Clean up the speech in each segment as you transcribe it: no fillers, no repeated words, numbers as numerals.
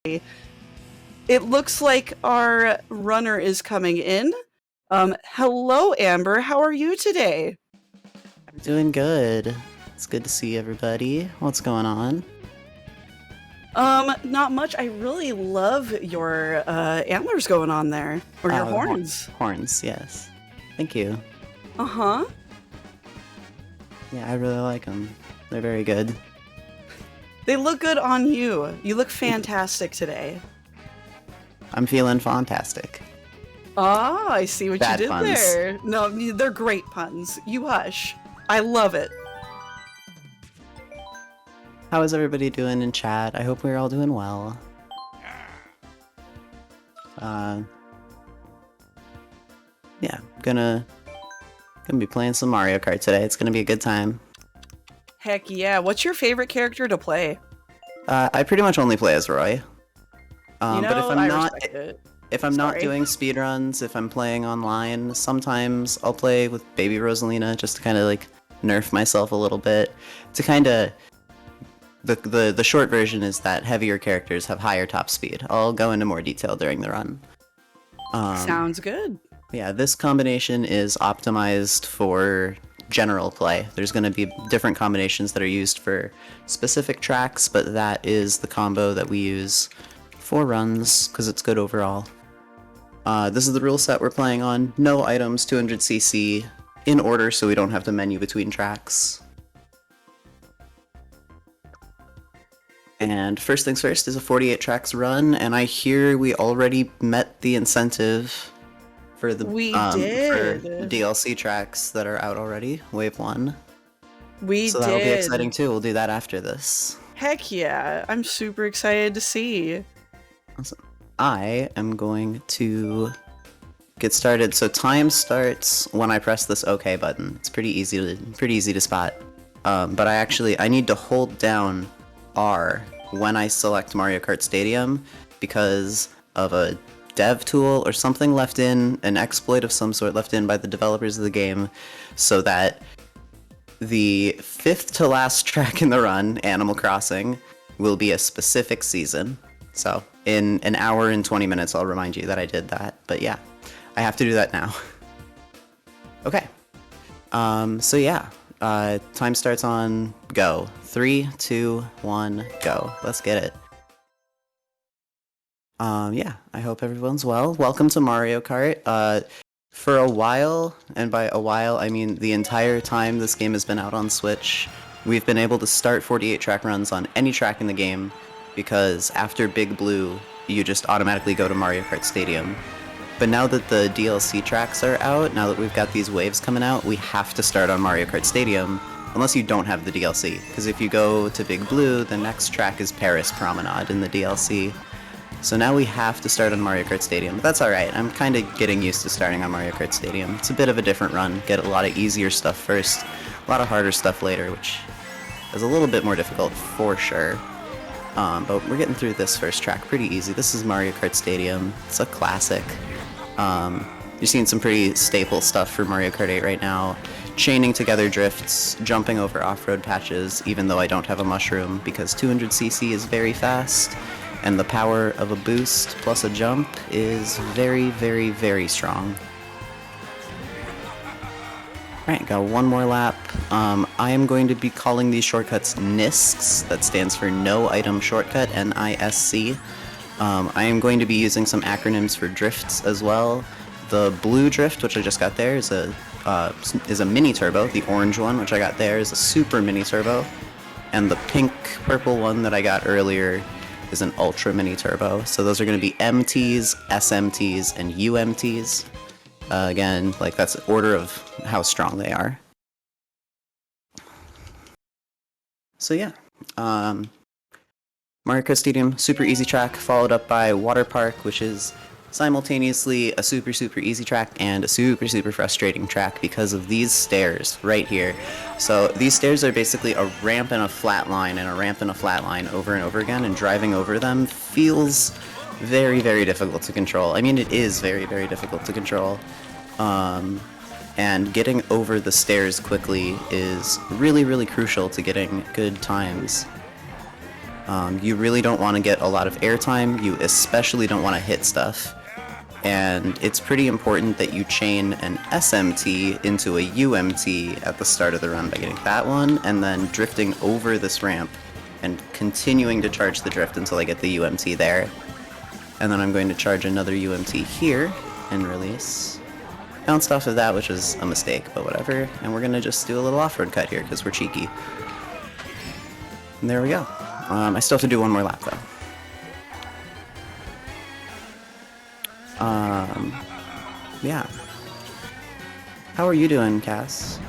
It looks like our runner is coming in. Hello, Amber. How are you today? I'm doing good. It's good to see everybody. What's going on? Not much. I really love your antlers going on there, or your Oh, horns. horns, yes. Thank you. Uh-huh. Yeah, I really like them. They're very good. They look good on you. You look Thank you. fantastic today. I'm feeling fantastic. Ah, I see what you Bad did puns. there. No, they're great puns. You hush. I love it. How is everybody doing in chat? I hope we're all doing well. Yeah, gonna be playing some Mario Kart today. It's gonna be a good time. Heck yeah. What's your favorite character to play? I pretty much only play as Roy. But if I'm I not respect it. if I'm not Sorry. doing speedruns, if I'm playing online, sometimes I'll play with Baby Rosalina just to kind of like nerf myself a little bit. To kind of the short version is that heavier characters have higher top speed. I'll go into more detail during the run. Sounds good. Yeah, this combination is optimized for general play. There's going to be different combinations that are used for specific tracks, but that is the combo that we use for runs because it's good overall. This is the rule set we're playing on. No items, 200cc, in order so we don't have to menu between tracks. And first things first is a 48 tracks run, and I hear we already met the incentive for the We for did. DLC tracks that are out already, Wave 1. We So that'll be did. exciting too. We'll do that after this. Heck yeah. I'm super excited to see. Awesome. I am going to get started. So time starts when I press this OK button. It's pretty easy to spot. But I need to hold down R when I select Mario Kart Stadium because of a dev tool or something left in, an exploit of some sort left in by the developers of the game, so that the fifth to last track in the run, Animal Crossing, will be a specific season. So in an hour and 20 minutes I'll remind you that I did that, but yeah, I have to do that now. Okay. So yeah, time starts on go. 3, 2, 1, go. Let's get it. Yeah, I hope everyone's well. Welcome to Mario Kart. For a while, and by a while I mean the entire time this game has been out on Switch, we've been able to start 48 track runs on any track in the game, because after Big Blue, you just automatically go to Mario Kart Stadium. But now that the DLC tracks are out, now that we've got these waves coming out, we have to start on Mario Kart Stadium, unless you don't have the DLC. Because if you go to Big Blue, the next track is Paris Promenade in the DLC. So now we have to start on Mario Kart Stadium, but that's alright. I'm kind of getting used to starting on Mario Kart Stadium. It's a bit of a different run. Get a lot of easier stuff first, a lot of harder stuff later, which is a little bit more difficult for sure. But we're getting through this first track pretty easy. This is Mario Kart Stadium. It's a classic. You're seeing some pretty staple stuff for Mario Kart 8 right now. Chaining together drifts, jumping over off-road patches, even though I don't have a mushroom, because 200cc is very fast, and the power of a boost plus a jump is very, very, very strong. Alright, got one more lap. I am going to be calling these shortcuts NISCs. That stands for No Item Shortcut, N-I-S-C. I am going to be using some acronyms for drifts as well. The blue drift, which I just got there, is a mini turbo. The orange one, which I got there, is a super mini turbo. And the pink purple one that I got earlier is an ultra mini turbo. So those are going to be MTs, SMTs, and UMTs. Again, like that's the order of how strong they are. So yeah, Mario Kart Stadium, super easy track, followed up by Water Park, which is simultaneously a super, super easy track and a super, super frustrating track because of these stairs right here. So these stairs are basically a ramp and a flat line and a ramp and a flat line over and over again, and driving over them feels very, very difficult to control. I mean, it is very, very difficult to control. And getting over the stairs quickly is really, really crucial to getting good times. You really don't want to get a lot of airtime. You especially don't want to hit stuff. And it's pretty important that you chain an SMT into a UMT at the start of the run by getting that one, and then drifting over this ramp and continuing to charge the drift until I get the UMT there. And then I'm going to charge another UMT here and release. Bounced off of that, which was a mistake, but whatever. And we're going to just do a little off-road cut here because we're cheeky. And there we go. I still have to do one more lap though. Yeah. How are you doing, Cass?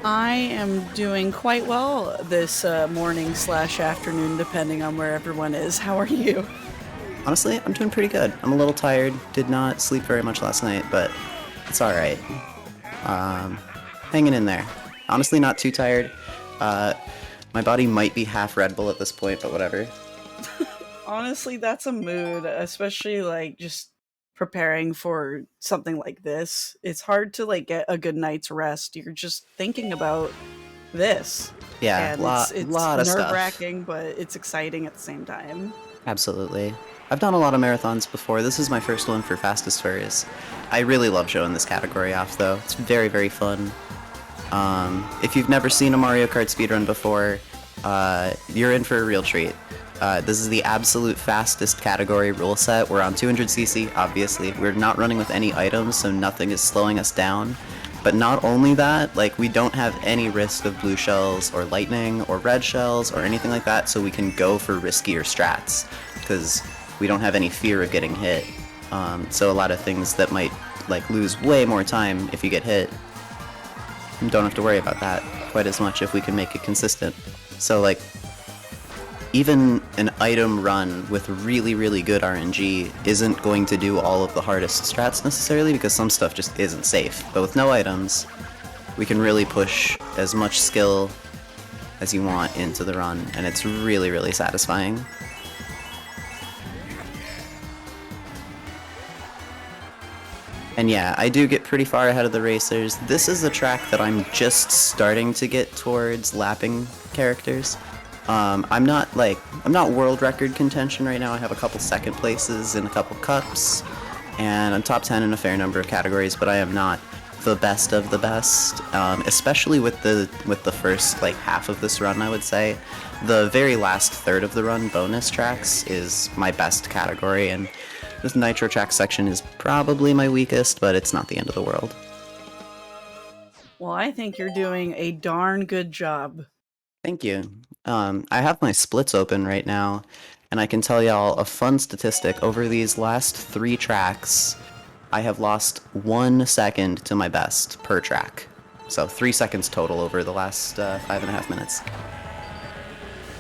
I am doing quite well this morning/afternoon, depending on where everyone is. How are you? Honestly, I'm doing pretty good. I'm a little tired. Did not sleep very much last night, but it's alright. Hanging in there. Honestly, not too tired. My body might be half Red Bull at this point, but whatever. Honestly, that's a mood, especially like just preparing for something like this. It's hard to like get a good night's rest. You're just thinking about this. Yeah, And lot of stuff. nerve-wracking, but it's exciting at the same time. Absolutely. I've done a lot of marathons before. This is my first one for Fastest Furs. I really love showing this category off, though. It's very, very fun. If you've never seen a Mario Kart speedrun before, you're in for a real treat. This is the absolute fastest category rule set. We're on 200cc, obviously. We're not running with any items, so nothing is slowing us down. But not only that, like, we don't have any risk of blue shells or lightning or red shells or anything like that, so we can go for riskier strats, because we don't have any fear of getting hit. So a lot of things that might, like, lose way more time if you get hit, don't have to worry about that quite as much if we can make it consistent. So, like, even an item run with really, really good RNG isn't going to do all of the hardest strats necessarily, because some stuff just isn't safe. But with no items, we can really push as much skill as you want into the run, and it's really, really satisfying. And yeah, I do get pretty far ahead of the racers. This is a track that I'm just starting to get towards lapping characters. I'm not world record contention right now. I have a couple second places in a couple cups, and I'm top 10 in a fair number of categories, but I am not the best of the best, especially with the first like half of this run. I would say the very last third of the run, bonus tracks, is my best category, and this nitro track section is probably my weakest, but it's not the end of the world. Well, I think you're doing a darn good job. Thank you. I have my splits open right now, and I can tell y'all a fun statistic. Over these last 3 tracks, I have lost 1 second to my best per track. So 3 seconds total over the last 5.5 minutes.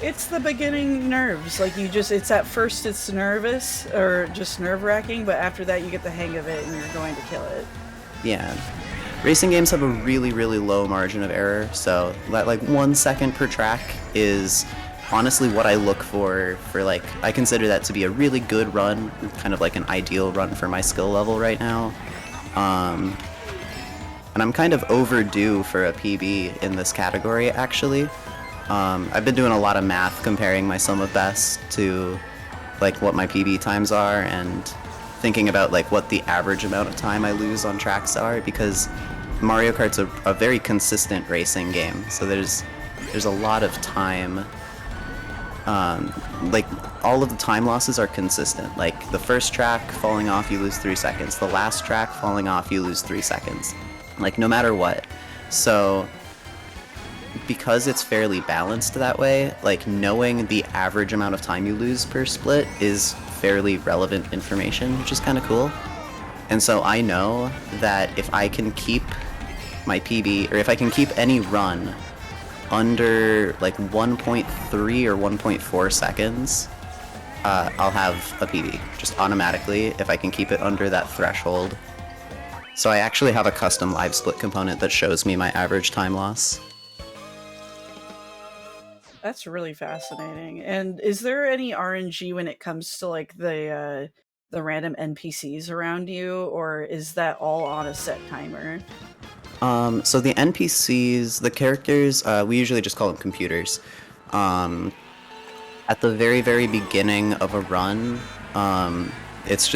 It's the beginning nerves. Like, it's at first it's nervous or just nerve-wracking, but after that you get the hang of it and you're going to kill it. Yeah. Racing games have a really, really low margin of error, so that like 1 second per track is honestly what I look for like, I consider that to be a really good run, kind of like an ideal run for my skill level right now. And I'm kind of overdue for a PB in this category, actually. I've been doing a lot of math comparing my sum of best to like what my PB times are, and thinking about like what the average amount of time I lose on tracks are, because Mario Kart's a very consistent racing game, so there's a lot of time. Like, all of the time losses are consistent. Like, the first track falling off, you lose 3 seconds. The last track falling off, you lose 3 seconds. Like, no matter what. So, because it's fairly balanced that way, like, knowing the average amount of time you lose per split is fairly relevant information, which is kind of cool. And so I know that if I can keep my PB, or if I can keep any run under like 1.3 or 1.4 seconds, I'll have a PB, just automatically, if I can keep it under that threshold. So I actually have a custom live split component that shows me my average time loss. That's really fascinating. And is there any RNG when it comes to like the random NPCs around you, or is that all on a set timer? So the NPCs, the characters, we usually just call them computers. At the very, very beginning of a run, it's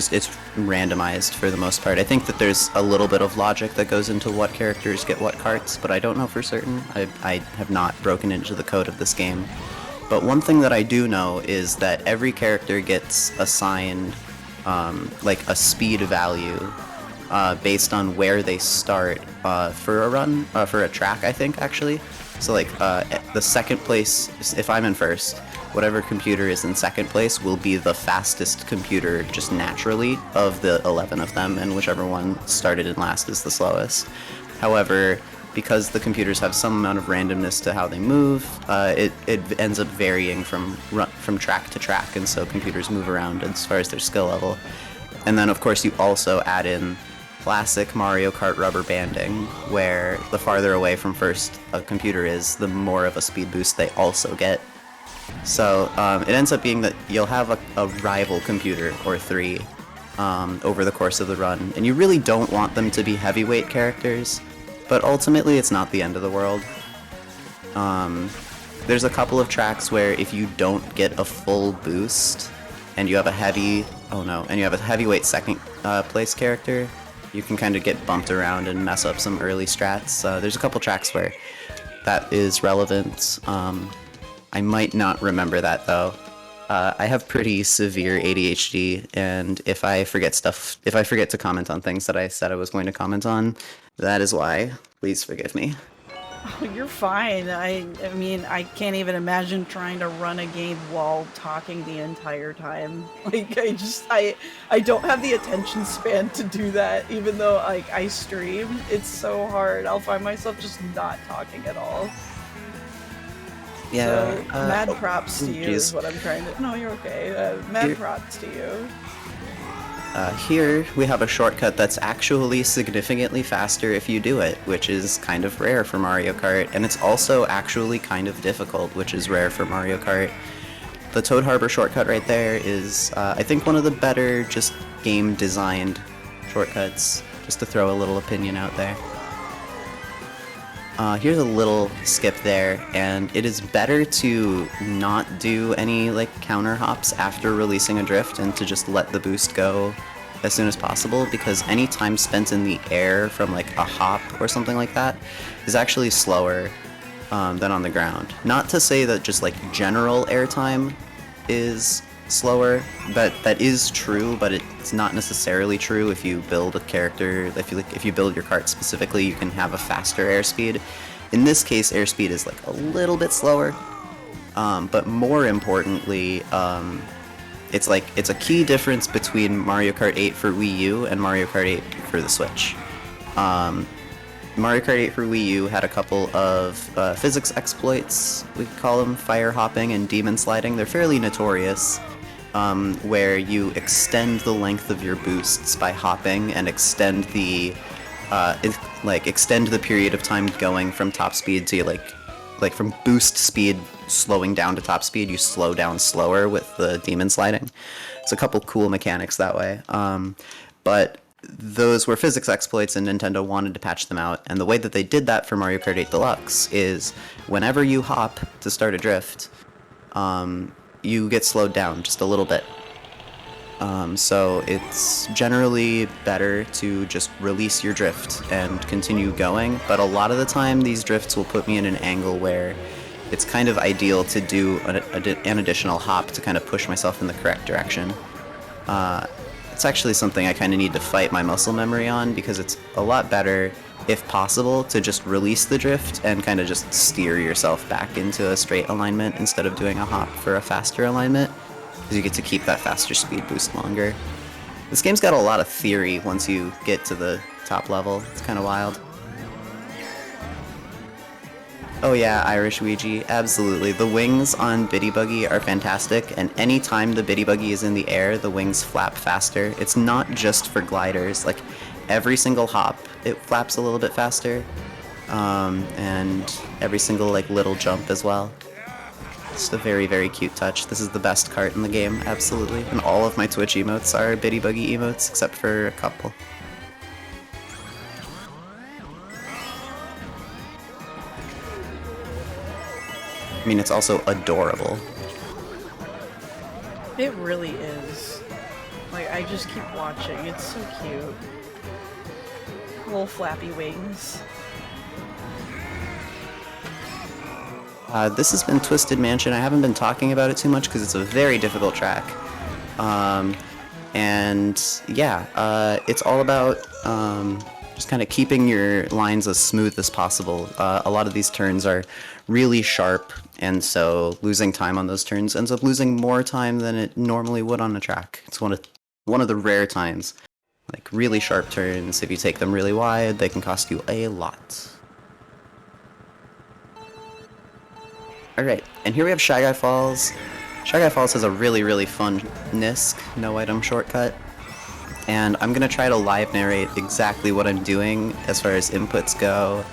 randomized for the most part. I think that there's a little bit of logic that goes into what characters get what carts, but I don't know for certain. I have not broken into the code of this game. But one thing that I do know is that every character gets assigned like a speed value based on where they start for a run, for a track, I think, actually. So like the second place, if I'm in first, whatever computer is in second place will be the fastest computer just naturally of the 11 of them, and whichever one started in last is the slowest. However, because the computers have some amount of randomness to how they move, it ends up varying from track to track, and so computers move around as far as their skill level. And then of course you also add in classic Mario Kart rubber banding, where the farther away from first a computer is, the more of a speed boost they also get. So it ends up being that you'll have a rival computer or three over the course of the run, and you really don't want them to be heavyweight characters, but ultimately it's not the end of the world. There's a couple of tracks where if you don't get a full boost and you have a heavyweight second place character, you can kind of get bumped around and mess up some early strats. There's a couple tracks where that is relevant. I might not remember that though. I have pretty severe ADHD, and if I forget to comment on things that I said I was going to comment on, that is why. Please forgive me. Oh, you're fine. I mean, I can't even imagine trying to run a game while talking the entire time. Like, I don't have the attention span to do that, even though, like, I stream. It's so hard. I'll find myself just not talking at all. Yeah. So, mad props to you is what I'm trying to... No, you're okay. Mad props to you. Here, we have a shortcut that's actually significantly faster if you do it, which is kind of rare for Mario Kart, and it's also actually kind of difficult, which is rare for Mario Kart. The Toad Harbor shortcut right there is, I think, one of the better just game-designed shortcuts, just to throw a little opinion out there. Here's a little skip there, and it is better to not do any like counter hops after releasing a drift and to just let the boost go as soon as possible, because any time spent in the air from like a hop or something like that is actually slower than on the ground. Not to say that just like general air time is slower, that is true, but it's not necessarily true. If you build a character, if you build your kart specifically, you can have a faster airspeed. In this case, airspeed is like a little bit slower, but more importantly, it's a key difference between Mario Kart 8 for Wii U and Mario Kart 8 for the Switch. Mario Kart 8 for Wii U had a couple of physics exploits, we could call them, fire hopping and demon sliding. They're fairly notorious, where you extend the length of your boosts by hopping and extend the period of time going from top speed to like from boost speed slowing down to top speed, you slow down slower with the demon sliding. It's a couple cool mechanics that way. But those were physics exploits, and Nintendo wanted to patch them out, and the way that they did that for Mario Kart 8 Deluxe is whenever you hop to start a drift, you get slowed down just a little bit. So it's generally better to just release your drift and continue going, but a lot of the time these drifts will put me in an angle where it's kind of ideal to do an additional hop to kind of push myself in the correct direction. It's actually something I kind of need to fight my muscle memory on, because it's a lot better, if possible, to just release the drift and kind of just steer yourself back into a straight alignment instead of doing a hop for a faster alignment, because you get to keep that faster speed boost longer. This game's got a lot of theory once you get to the top level. It's kind of wild. Oh yeah, Irish Ouija, absolutely. The wings on Biddy Buggy are fantastic, and anytime the Biddy Buggy is in the air, the wings flap faster. It's not just for gliders, like every single hop, it flaps a little bit faster, and every single like little jump as well. Just a very, very cute touch. This is the best kart in the game, absolutely. And all of my Twitch emotes are Biddy Buggy emotes, except for a couple. I mean, it's also adorable. It really is. Like, I just keep watching. It's so cute. Little flappy wings. This has been Twisted Mansion. I haven't been talking about it too much because it's a very difficult track. And yeah, it's all about just kind of keeping your lines as smooth as possible. A lot of these turns are really sharp, and so losing time on those turns ends up losing more time than it normally would on a track. It's one of the rare times. Like, really sharp turns, if you take them really wide, they can cost you a lot. Alright, and here we have Shy Guy Falls. Shy Guy Falls has a really, really fun NISC, no item shortcut. And I'm gonna try to live narrate exactly what I'm doing as far as inputs go.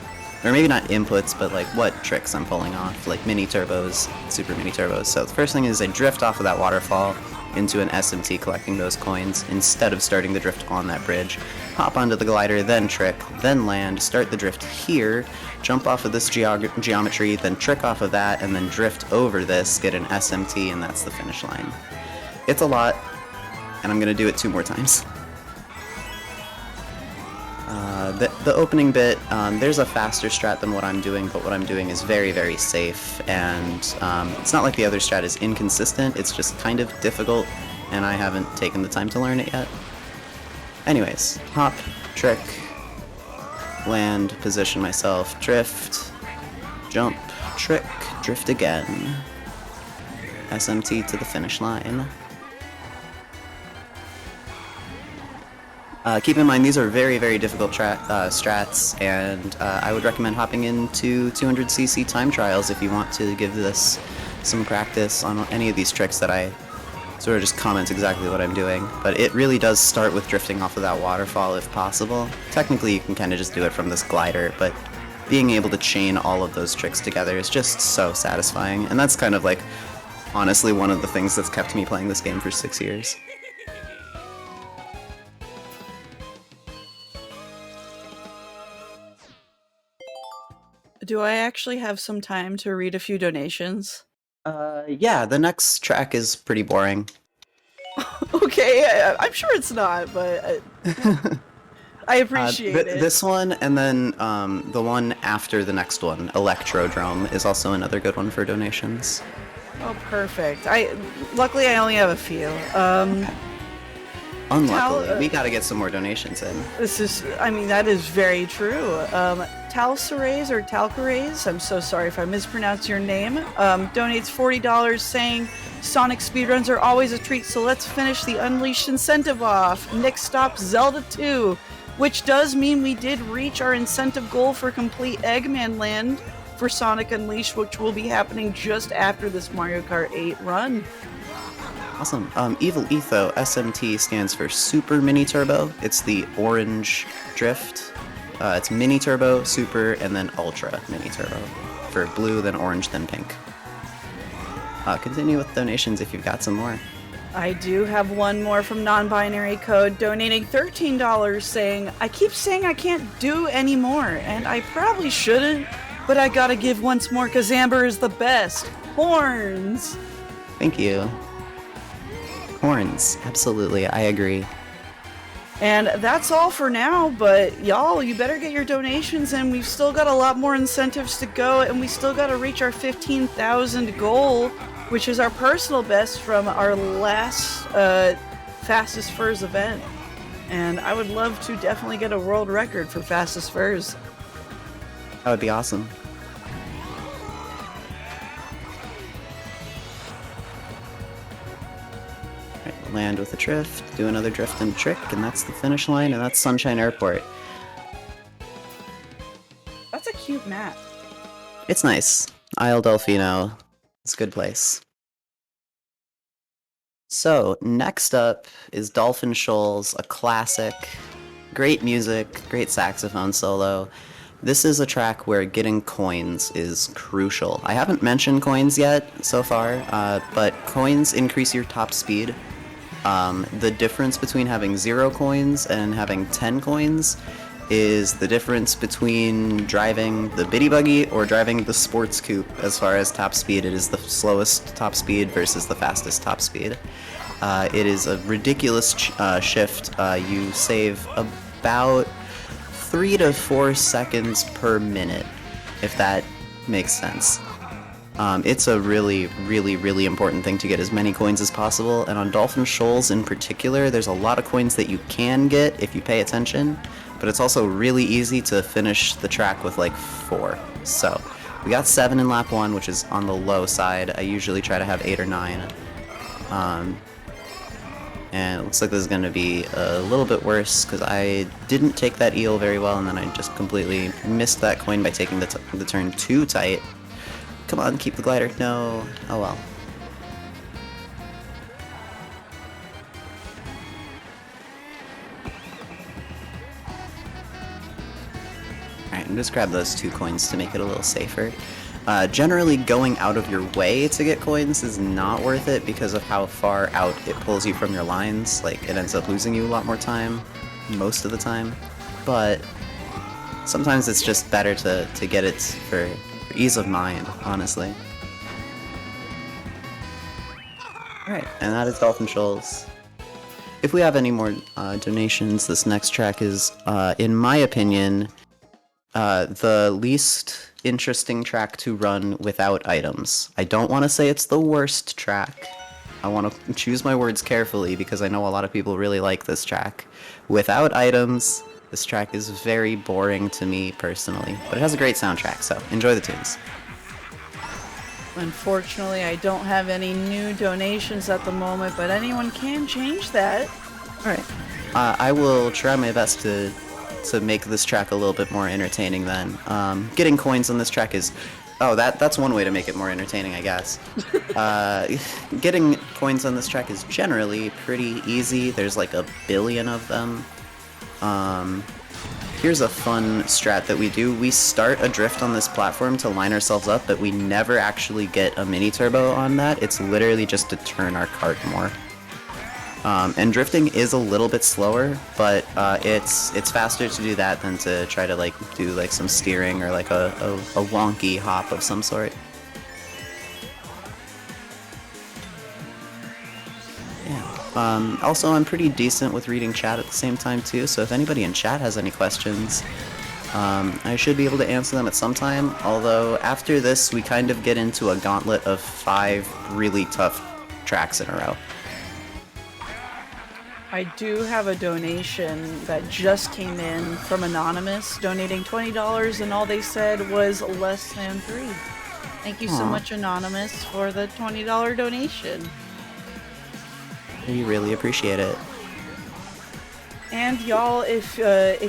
Or maybe not inputs, but like what tricks I'm pulling off, like mini turbos, super mini turbos. So the first thing is I drift off of that waterfall into an SMT collecting those coins instead of starting the drift on that bridge. Hop onto the glider, then trick, then land, start the drift here, jump off of this geometry, then trick off of that, and then drift over this, get an SMT, and that's the finish line. It's a lot, and I'm gonna do it 2 more times. The opening bit, there's a faster strat than what I'm doing, but what I'm doing is very, very safe, and it's not like the other strat is inconsistent, it's just kind of difficult, and I haven't taken the time to learn it yet. Anyways, hop, trick, land, position myself, drift, jump, trick, drift again, SMT to the finish line. Keep in mind, these are very, very difficult strats, and I would recommend hopping into 200cc time trials if you want to give this some practice on any of these tricks that I sort of just comment exactly what I'm doing. But it really does start with drifting off of that waterfall if possible. Technically, you can kind of just do it from this glider, but being able to chain all of those tricks together is just so satisfying, and that's kind of like, honestly, one of the things that's kept me playing this game for 6 years. Do I actually have some time to read a few donations? Yeah, the next track is pretty boring. Okay, I'm sure it's not, but I appreciate it. This one, and then the one after the next one, Electrodrome, is also another good one for donations. Oh, perfect. Luckily I only have a few. Unluckily, we gotta get some more donations in. That is very true. Talcerays or Talcerays, I'm so sorry if I mispronounce your name, donates $40 saying, Sonic speedruns are always a treat, so let's finish the Unleashed incentive off. Next stop, Zelda 2, which does mean we did reach our incentive goal for complete Eggman Land for Sonic Unleashed, which will be happening just after this Mario Kart 8 run. Awesome. Evil Etho, SMT, stands for Super Mini Turbo. It's the orange drift. It's Mini Turbo, Super, and then Ultra Mini Turbo. For blue, then orange, then pink. Continue with donations if you've got some more. I do have one more from Non-Binary Code donating $13 saying, I keep saying I can't do any more, and I probably shouldn't, but I gotta give once more because Amber is the best. Horns! Thank you. Horns, absolutely, I agree. And that's all for now, but y'all, you better get your donations in. We've still got a lot more incentives to go, and we still got to reach our 15,000 goal, which is our personal best from our last Fastest Furs event. And I would love to definitely get a world record for Fastest Furs. That would be awesome. Land with a drift, do another drift and trick, and that's the finish line, and that's Sunshine Airport. That's a cute map. It's nice. Isle Delfino. It's a good place. So, next up is Dolphin Shoals, a classic. Great music, great saxophone solo. This is a track where getting coins is crucial. I haven't mentioned coins yet so far, but coins increase your top speed. The difference between having 0 coins and having 10 coins is the difference between driving the Bitty Buggy or driving the Sports Coupe as far as top speed. It is the slowest top speed versus the fastest top speed. It is a ridiculous shift. You save about 3 to 4 seconds per minute, if that makes sense. It's a really, really, really important thing to get as many coins as possible, and on Dolphin Shoals in particular, there's a lot of coins that you can get if you pay attention, but it's also really easy to finish the track with like 4. So, we got 7 in lap 1, which is on the low side. I usually try to have 8 or 9. And it looks like this is going to be a little bit worse because I didn't take that eel very well, and then I just completely missed that coin by taking the turn too tight. Come on, keep the glider. No. Oh well. Alright, and just grab those 2 coins to make it a little safer. Generally, going out of your way to get coins is not worth it because of how far out it pulls you from your lines. Like, it ends up losing you a lot more time, most of the time. But sometimes it's just better to get it for ease of mind, honestly. Alright, and that is Dolphin Shoals. If we have any more donations, this next track is, in my opinion, the least interesting track to run without items. I don't want to say it's the worst track. I want to choose my words carefully because I know a lot of people really like this track. Without items, this track is very boring to me personally, but it has a great soundtrack, so enjoy the tunes. Unfortunately, I don't have any new donations at the moment, but anyone can change that. Alright. I will try my best to make this track a little bit more entertaining then. Getting coins on this track is... Oh, that's one way to make it more entertaining, I guess. Getting coins on this track is generally pretty easy. There's like 1 billion of them. Here's a fun strat that we do. We start a drift on this platform to line ourselves up, but we never actually get a mini turbo on that. It's literally just to turn our cart more. And drifting is a little bit slower, but it's faster to do that than to try to like do like some steering or like a wonky hop of some sort. Yeah. Also, I'm pretty decent with reading chat at the same time too, so if anybody in chat has any questions, I should be able to answer them at some time, although after this we kind of get into a gauntlet of 5 really tough tracks in a row. I do have a donation that just came in from Anonymous, donating $20, and all they said was less than 3. Thank you so much, Anonymous, for the $20 donation. We really appreciate it. And y'all, if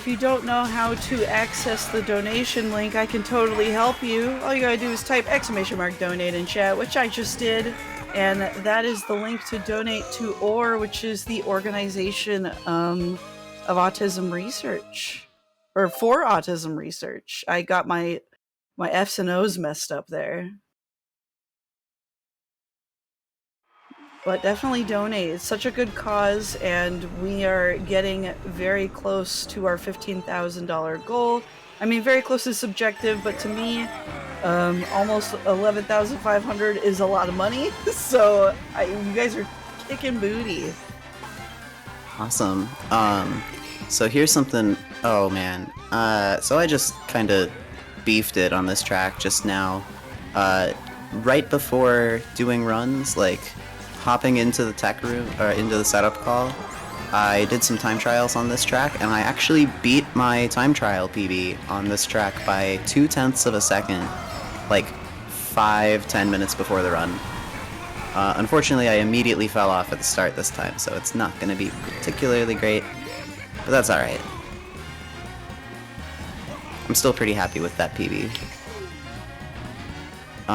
you don't know how to access the donation link, I can totally help you. All you gotta do is type !donate in chat, which I just did. And that is the link to donate to OR, which is the organization of autism research. Or for autism research. I got my F's and O's messed up there. But definitely donate. It's such a good cause, and we are getting very close to our $15,000 goal. I mean, very close is subjective, but to me, almost $11,500 is a lot of money. So you guys are kicking booty. Awesome. So here's something. Oh man. So I just kind of beefed it on this track just now. Right before doing runs, like hopping into the tech room or into the setup call, I did some time trials on this track, and I actually beat my time trial PB on this track by 0.2 of a second, like 5-10 minutes before the run. Unfortunately, I immediately fell off at the start this time, so it's not going to be particularly great, but that's alright. I'm still pretty happy with that PB.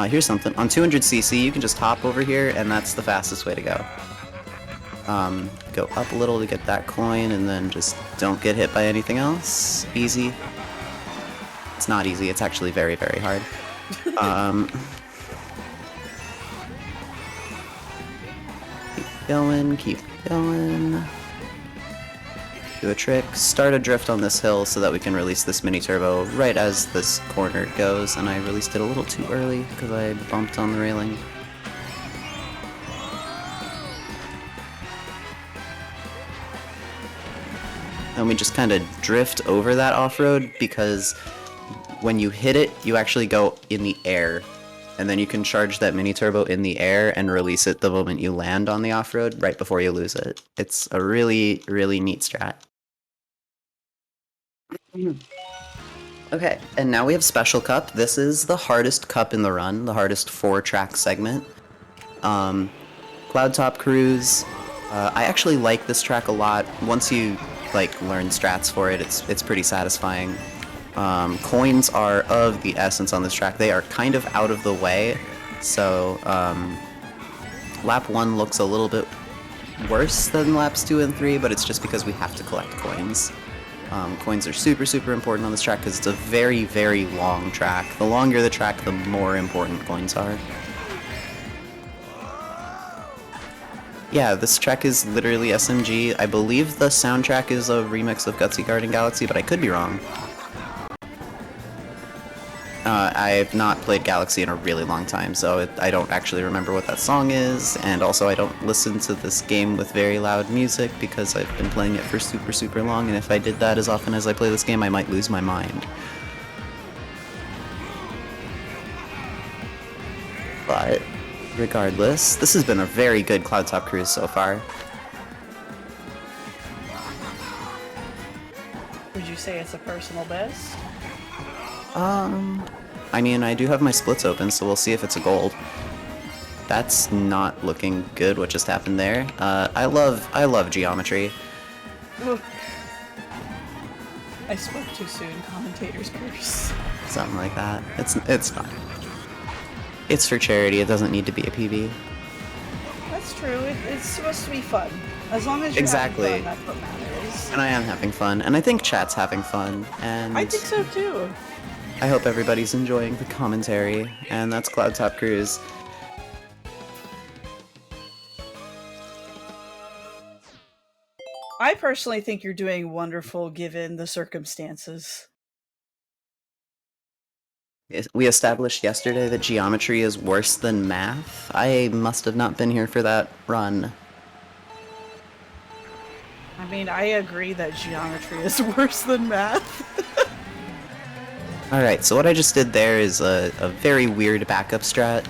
Here's something. On 200cc, you can just hop over here, and that's the fastest way to go. Go up a little to get that coin, and then just don't get hit by anything else. Easy. It's not easy, it's actually very, very hard. Keep going. Do a trick, start a drift on this hill so that we can release this mini turbo right as this corner goes, and I released it a little too early because I bumped on the railing. and we just kind of drift over that off-road because when you hit it, you actually go in the air, and then you can charge that mini turbo in the air and release it the moment you land on the off-road right before you lose it. It's a really, really neat strat. Okay, and now we have Special Cup. This is the hardest cup in the run, the hardest 4-track segment. Cloud Top Cruise. I actually like this track a lot. Once you learn strats for it, it's pretty satisfying. Coins are of the essence on this track. They are kind of out of the way, so lap 1 looks a little bit worse than laps 2 and 3, but it's just because we have to collect coins. Coins are super, super important on this track because it's a very, very long track. The longer the track, the more important coins are. Yeah, this track is literally SMG. I believe the soundtrack is a remix of Gutsy Garden Galaxy, but I could be wrong. I've not played Galaxy in a really long time, so I don't actually remember what that song is, and also I don't listen to this game with very loud music because I've been playing it for super, super long, and if I did that as often as I play this game, I might lose my mind. But regardless, this has been a very good Cloud Top Cruise so far. Would you say it's a personal best? I mean, I do have my splits open, so we'll see if it's a gold. That's not looking good, what just happened there. I love geometry. Ugh. I spoke too soon, commentator's curse. Something like that. It's fine. It's for charity, it doesn't need to be a PB. That's true, it's supposed to be fun. As long as you're Exactly. having fun, that's what matters. And I am having fun, and I think chat's having fun, and I think so too. I hope everybody's enjoying the commentary, and that's Cloud Top Cruise. I personally think you're doing wonderful given the circumstances. We established yesterday that geometry is worse than math. I must have not been here for that run. I mean, I agree that geometry is worse than math. Alright, so what I just did there is a very weird backup strat.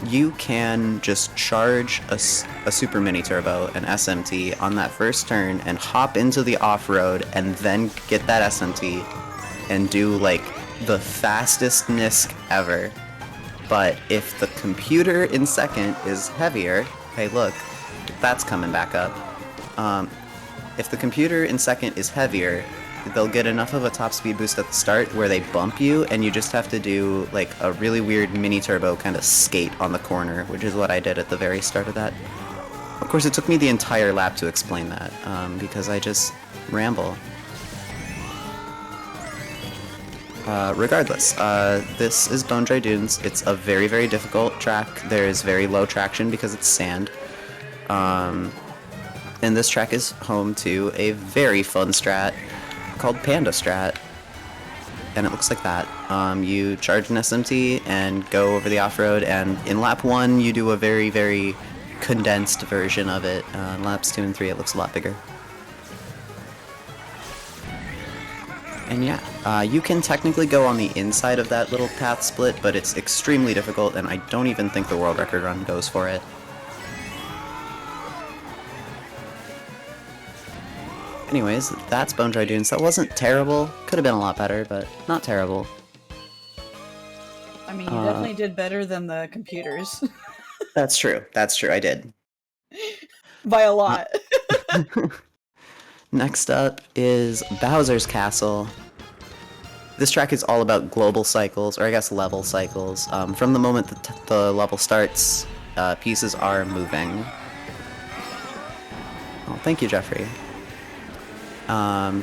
You can just charge a Super Mini Turbo, an SMT, on that first turn and hop into the off-road and then get that SMT and do, the fastest NISC ever. But if the computer in second is heavier, hey look, that's coming back up. If the computer in second is heavier, they'll get enough of a top speed boost at the start where they bump you, and you just have to do a really weird mini turbo kind of skate on the corner, which is what I did at the very start of that. Of course, it took me the entire lap to explain that, because I just ramble. Regardless, this is Bone Dry Dunes. It's a very, very difficult track. There's very low traction because it's sand. And this track is home to a very fun strat called Panda Strat. And it looks like that. You charge an SMT and go over the off-road, and in lap 1 you do a very, very condensed version of it. Laps 2 and 3 it looks a lot bigger. And yeah, you can technically go on the inside of that little path split, but it's extremely difficult, and I don't even think the world record run goes for it. Anyways, that's Bone Dry Dunes. That wasn't terrible. Could have been a lot better, but not terrible. I mean, you definitely did better than the computers. That's true. That's true. I did. By a lot. Next up is Bowser's Castle. This track is all about global cycles, or I guess level cycles. From the moment that the level starts, pieces are moving. Oh, thank you, Jeffrey.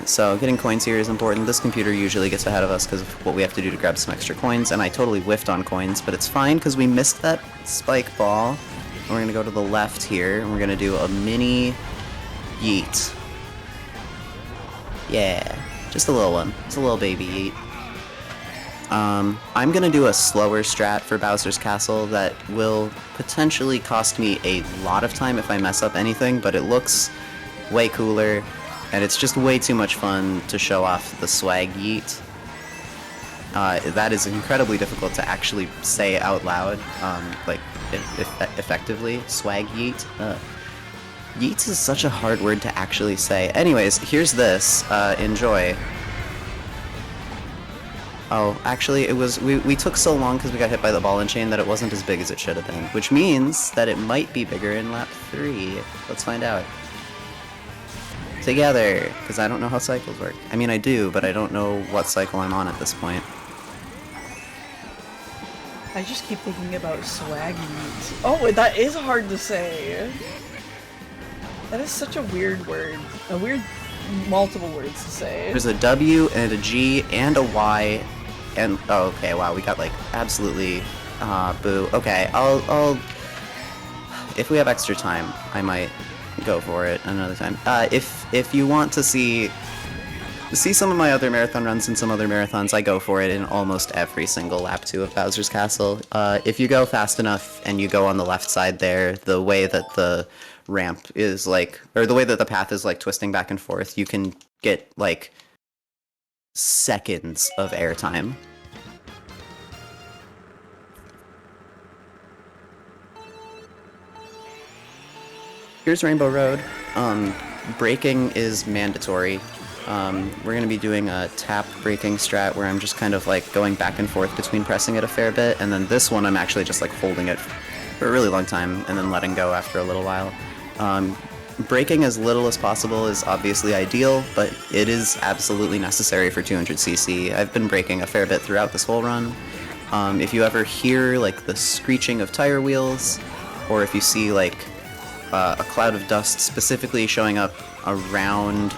So getting coins here is important. This computer usually gets ahead of us because of what we have to do to grab some extra coins, and I totally whiffed on coins, but it's fine because we missed that spike ball. And we're going to go to the left here, and we're going to do a mini yeet. Yeah, just a little one. It's a little baby yeet. I'm going to do a slower strat for Bowser's Castle that will potentially cost me a lot of time if I mess up anything, but it looks way cooler. and it's just way too much fun to show off the swag yeet. That is incredibly difficult to actually say out loud, like, effectively. Swag yeet. Yeet is such a hard word to actually say. Anyways, here's this. Enjoy. Oh, actually, it was we took so long because we got hit by the ball and chain that it wasn't as big as it should have been, which means that it might be bigger in lap 3. Let's find out. Together, because I don't know how cycles work. I mean, I do, but I don't know what cycle I'm on at this point. I just keep thinking about swag meat. Oh, that is hard to say. That is such a weird word. A weird multiple words to say. There's a W and a G and a Y, and oh, okay, wow, we got like absolutely boo. Okay, I'll if we have extra time, I might go for it another time. If you want to see some of my other marathon runs and some other marathons, I go for it in almost every single lap 2 of Bowser's Castle. If you go fast enough and you go on the left side there, the way that the ramp is like, or the way that the path is like twisting back and forth, you can get like seconds of airtime. Here's Rainbow Road. Braking is mandatory. We're going to be doing a tap braking strat where I'm just kind of like going back and forth between pressing it a fair bit, and then this one I'm actually just like holding it for a really long time and then letting go after a little while. Braking as little as possible is obviously ideal, but it is absolutely necessary for 200cc. I've been braking a fair bit throughout this whole run. If you ever hear like the screeching of tire wheels, or if you see like a cloud of dust specifically showing up around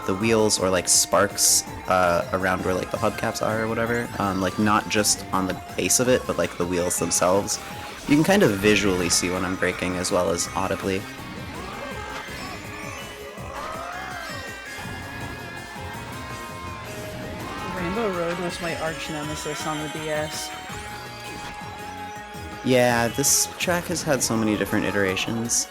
the wheels, or like sparks around where like the hubcaps are or whatever, like not just on the base of it, but like the wheels themselves, you can kind of visually see when I'm braking as well as audibly. Rainbow Road was my arch nemesis on the DS. Yeah, this track has had so many different iterations.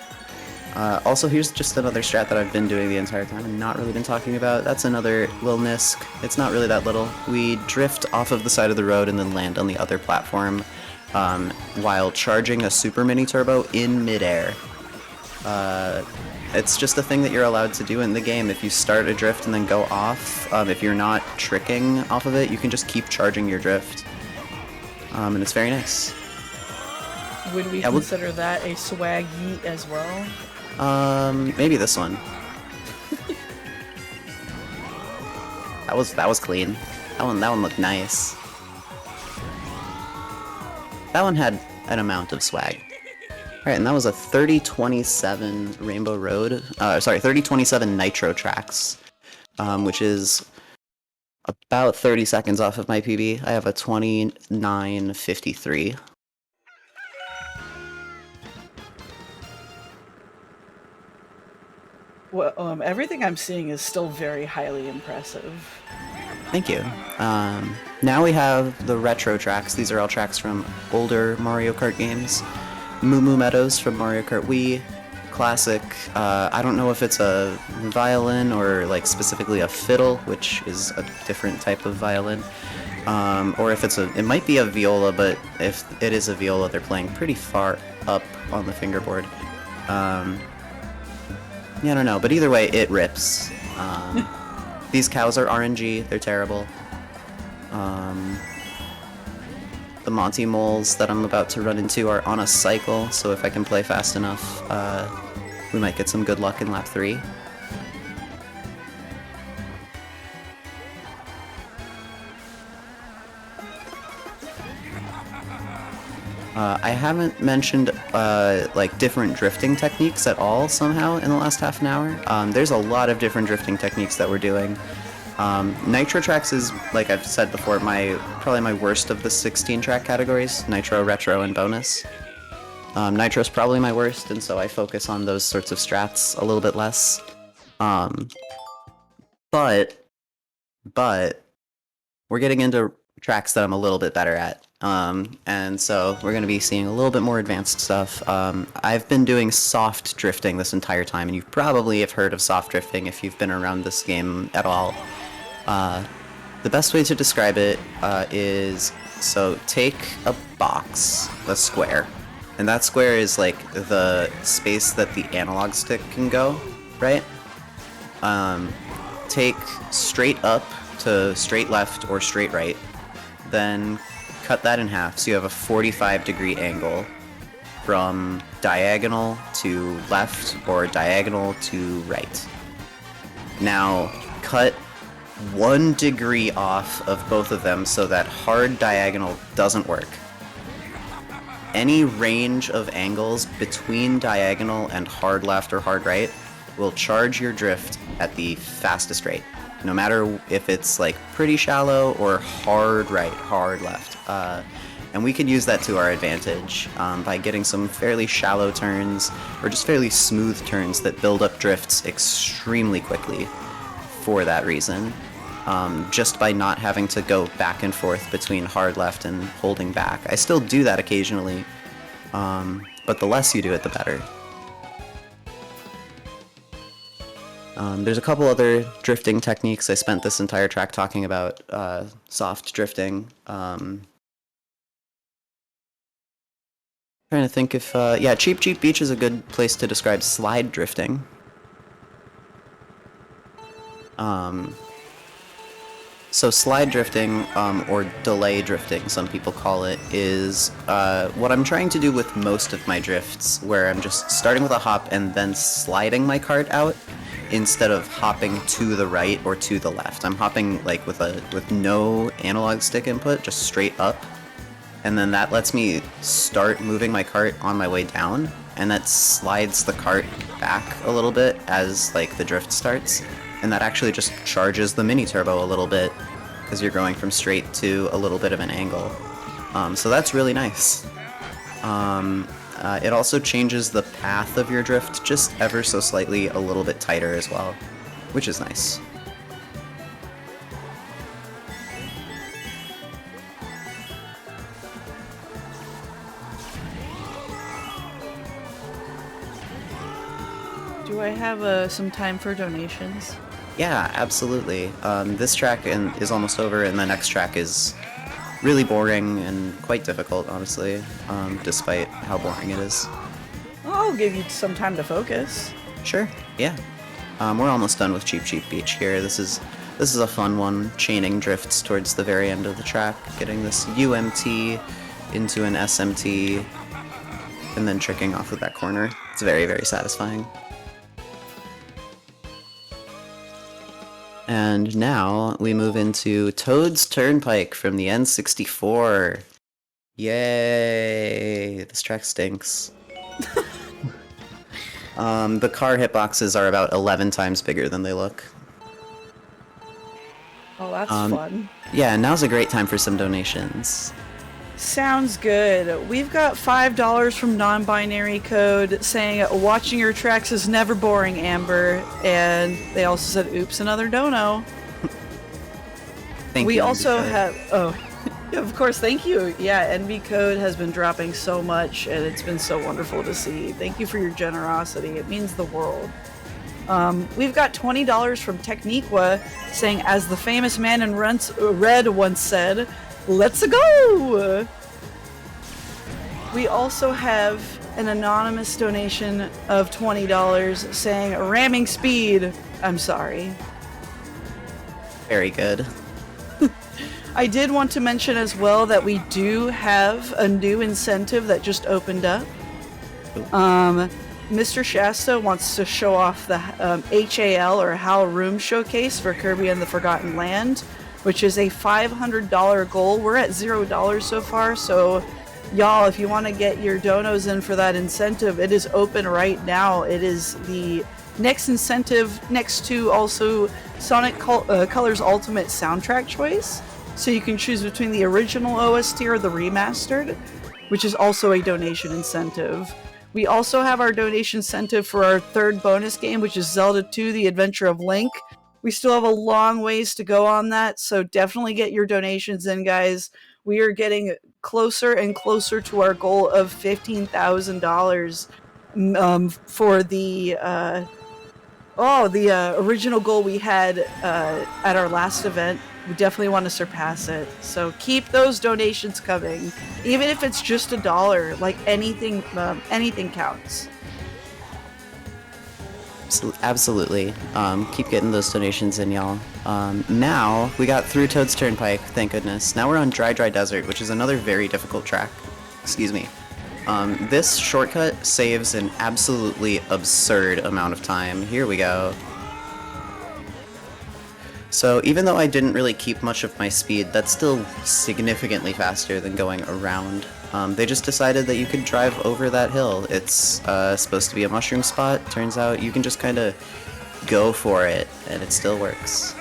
Also, here's just another strat that I've been doing the entire time and not really been talking about. That's another little Nisk. It's not really that little. We drift off of the side of the road and then land on the other platform while charging a super mini turbo in midair. It's just a thing that you're allowed to do in the game. If you start a drift and then go off, if you're not tricking off of it, you can just keep charging your drift. And it's very nice. Would we consider that a swag yeet as well? Maybe this one. That was clean. That one looked nice. That one had an amount of swag. Alright, and that was a 3027 Rainbow Road. Sorry, 3027 Nitro Tracks, which is about 30 seconds off of my PB. I have a 29:53. Well, everything I'm seeing is still very highly impressive. Thank you. Now we have the retro tracks. These are all tracks from older Mario Kart games. Moo Moo Meadows from Mario Kart Wii. Classic. I don't know if it's a violin or like specifically a fiddle, which is a different type of violin. Or if it might be a viola, but if it is a viola, they're playing pretty far up on the fingerboard. Yeah, I don't know, but either way, it rips. These cows are RNG, they're terrible. The Monty moles that I'm about to run into are on a cycle, so if I can play fast enough, we might get some good luck in lap 3. I haven't mentioned like different drifting techniques at all somehow in the last half an hour. There's a lot of different drifting techniques that we're doing. Nitro tracks is, like I've said before, probably my worst of the 16 track categories: Nitro, Retro, and Bonus. Nitro's probably my worst, and so I focus on those sorts of strats a little bit less. But we're getting into tracks that I'm a little bit better at. And so we're going to be seeing a little bit more advanced stuff. I've been doing soft drifting this entire time, and you probably have heard of soft drifting if you've been around this game at all. The best way to describe it is, so take a box, a square, and that square is like the space that the analog stick can go, right? Take straight up to straight left or straight right, then cut that in half so you have a 45-degree angle from diagonal to left or diagonal to right. Now cut 1 degree off of both of them so that hard diagonal doesn't work. Any range of angles between diagonal and hard left or hard right will charge your drift at the fastest rate, no matter if it's like pretty shallow or hard right, hard left. And we can use that to our advantage by getting some fairly shallow turns or just fairly smooth turns that build up drifts extremely quickly for that reason. Just by not having to go back and forth between hard left and holding back. I still do that occasionally, but the less you do it, the better. There's a couple other drifting techniques. I spent this entire track talking about soft drifting. Trying to think if... yeah, Cheap Cheap Beach is a good place to describe slide drifting. So slide drifting, or delay drifting, some people call it, is what I'm trying to do with most of my drifts, where I'm just starting with a hop and then sliding my cart out instead of hopping to the right or to the left. I'm hopping like with no analog stick input, just straight up, and then that lets me start moving my cart on my way down, and that slides the cart back a little bit as like the drift starts. And that actually just charges the mini turbo a little bit because you're going from straight to a little bit of an angle. So that's really nice. It also changes the path of your drift just ever so slightly a little bit tighter as well, which is nice. Do I have some time for donations? Yeah, absolutely. This track is almost over, and the next track is really boring and quite difficult, honestly, despite how boring it is. I'll give you some time to focus. Sure, yeah. We're almost done with Cheap Cheap Beach here. This is a fun one, chaining drifts towards the very end of the track, getting this UMT into an SMT, and then tricking off of that corner. It's very, very satisfying. And now we move into Toad's Turnpike from the N64. Yay! This track stinks. The car hitboxes are about 11 times bigger than they look. Oh, that's fun. Yeah, now's a great time for some donations. Sounds good. We've got $5 from non-binary code saying watching your tracks is never boring, Amber, and they also said oops, another dono. Thank we you, also Envy have of course, thank you. Yeah, Envy Code has been dropping so much and it's been so wonderful to see. Thank you for your generosity. It means the world. We've got $20 from Techniqua saying, as the famous man in red once said, let's go! We also have an anonymous donation of $20 saying, ramming speed, I'm sorry. Very good. I did want to mention as well that we do have a new incentive that just opened up. Mr. Shasta wants to show off the HAL or HAL Room Showcase for Kirby and the Forgotten Land, which is a $500 goal. We're at $0 so far, so y'all, if you want to get your donos in for that incentive, it is open right now. It is the next incentive next to also Sonic Colors Ultimate Soundtrack Choice. So you can choose between the original OST or the remastered, which is also a donation incentive. We also have our donation incentive for our third bonus game, which is Zelda 2: The Adventure of Link. We still have a long ways to go on that, so definitely get your donations in, guys. we are getting closer and closer to our goal of $15,000 for the original goal we had at our last event. We definitely want to surpass it. So keep those donations coming, even if it's just $1. Like anything counts. Absolutely. Keep getting those donations in, y'all. Now, we got through Toad's Turnpike, thank goodness. Now we're on Dry Desert, which is another very difficult track. Excuse me. This shortcut saves an absolutely absurd amount of time. Here we go. So even though I didn't really keep much of my speed, that's still significantly faster than going around. They just decided that you could drive over that hill. It's supposed to be a mushroom spot. Turns out you can just kind of go for it, and it still works.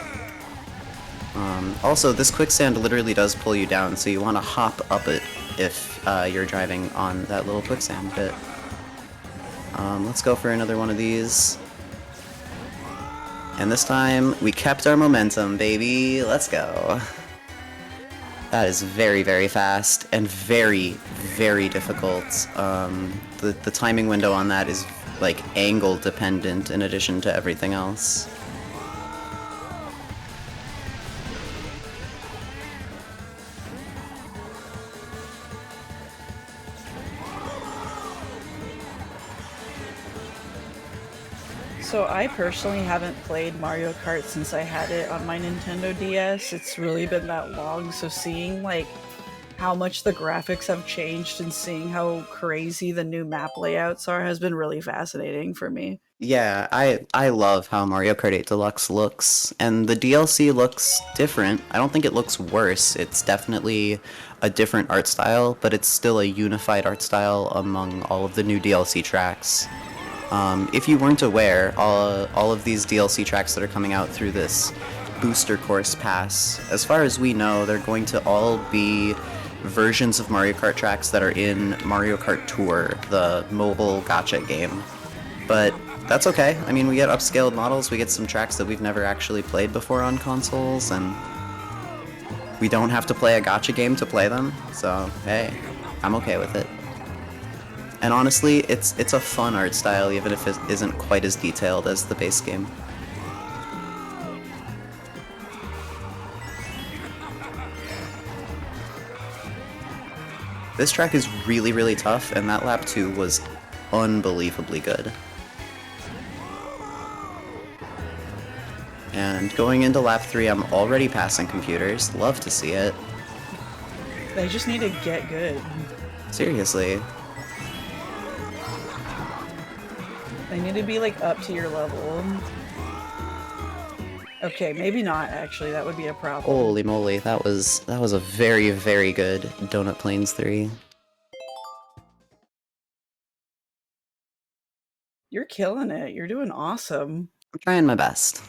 Also, this quicksand literally does pull you down, so you want to hop up it if you're driving on that little quicksand bit. Let's go for another one of these. And this time, we kept our momentum, baby. Let's go. That is very, very fast and very, very difficult. The timing window on that is like angle dependent in addition to everything else. So I personally haven't played Mario Kart since I had it on my Nintendo DS. It's really been that long, so seeing like how much the graphics have changed and seeing how crazy the new map layouts are has been really fascinating for me. Yeah, I love how Mario Kart 8 Deluxe looks, and the DLC looks different. I don't think it looks worse. It's definitely a different art style, but it's still a unified art style among all of the new DLC tracks. If you weren't aware, all of these DLC tracks that are coming out through this booster course pass, as far as we know, they're going to all be versions of Mario Kart tracks that are in Mario Kart Tour, the mobile gacha game. But that's okay. I mean, we get upscaled models, we get some tracks that we've never actually played before on consoles, and we don't have to play a gacha game to play them, so hey, I'm okay with it. And honestly, it's a fun art style, even if it isn't quite as detailed as the base game. This track is really, really tough, and that lap 2 was unbelievably good. And going into lap 3, I'm already passing computers. Love to see it. They just need to get good. Seriously. They need to be like up to your level. Okay, maybe not actually. That would be a problem. Holy moly, that was a very, very good Donut Plains 3. You're killing it. You're doing awesome. I'm trying my best.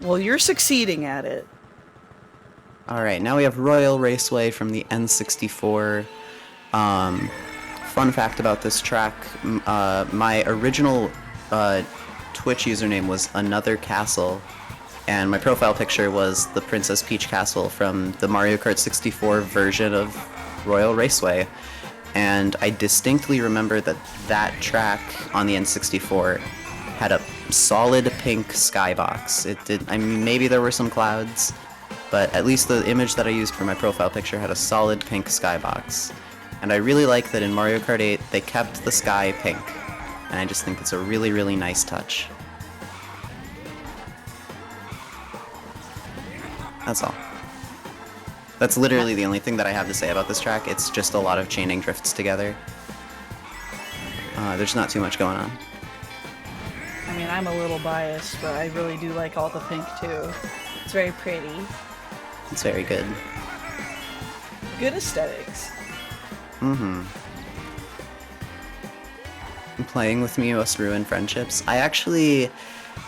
Well, you're succeeding at it. Alright, now we have Royal Raceway from the N64. Fun fact about this track, my original Twitch username was Another Castle, and my profile picture was the Princess Peach Castle from the Mario Kart 64 version of Royal Raceway. And I distinctly remember that that track on the N64 had a solid pink skybox. It did, I mean, maybe there were some clouds, but at least the image that I used for my profile picture had a solid pink skybox. And I really like that in Mario Kart 8 they kept the sky pink, and I just think it's a really, really nice touch. That's all. That's literally the only thing that I have to say about this track. It's just a lot of chaining drifts together. There's not too much going on. I mean, I'm a little biased, but I really do like all the pink too. It's very pretty. It's very good. Good aesthetics. Mm-hmm. Playing with me must ruin friendships. I actually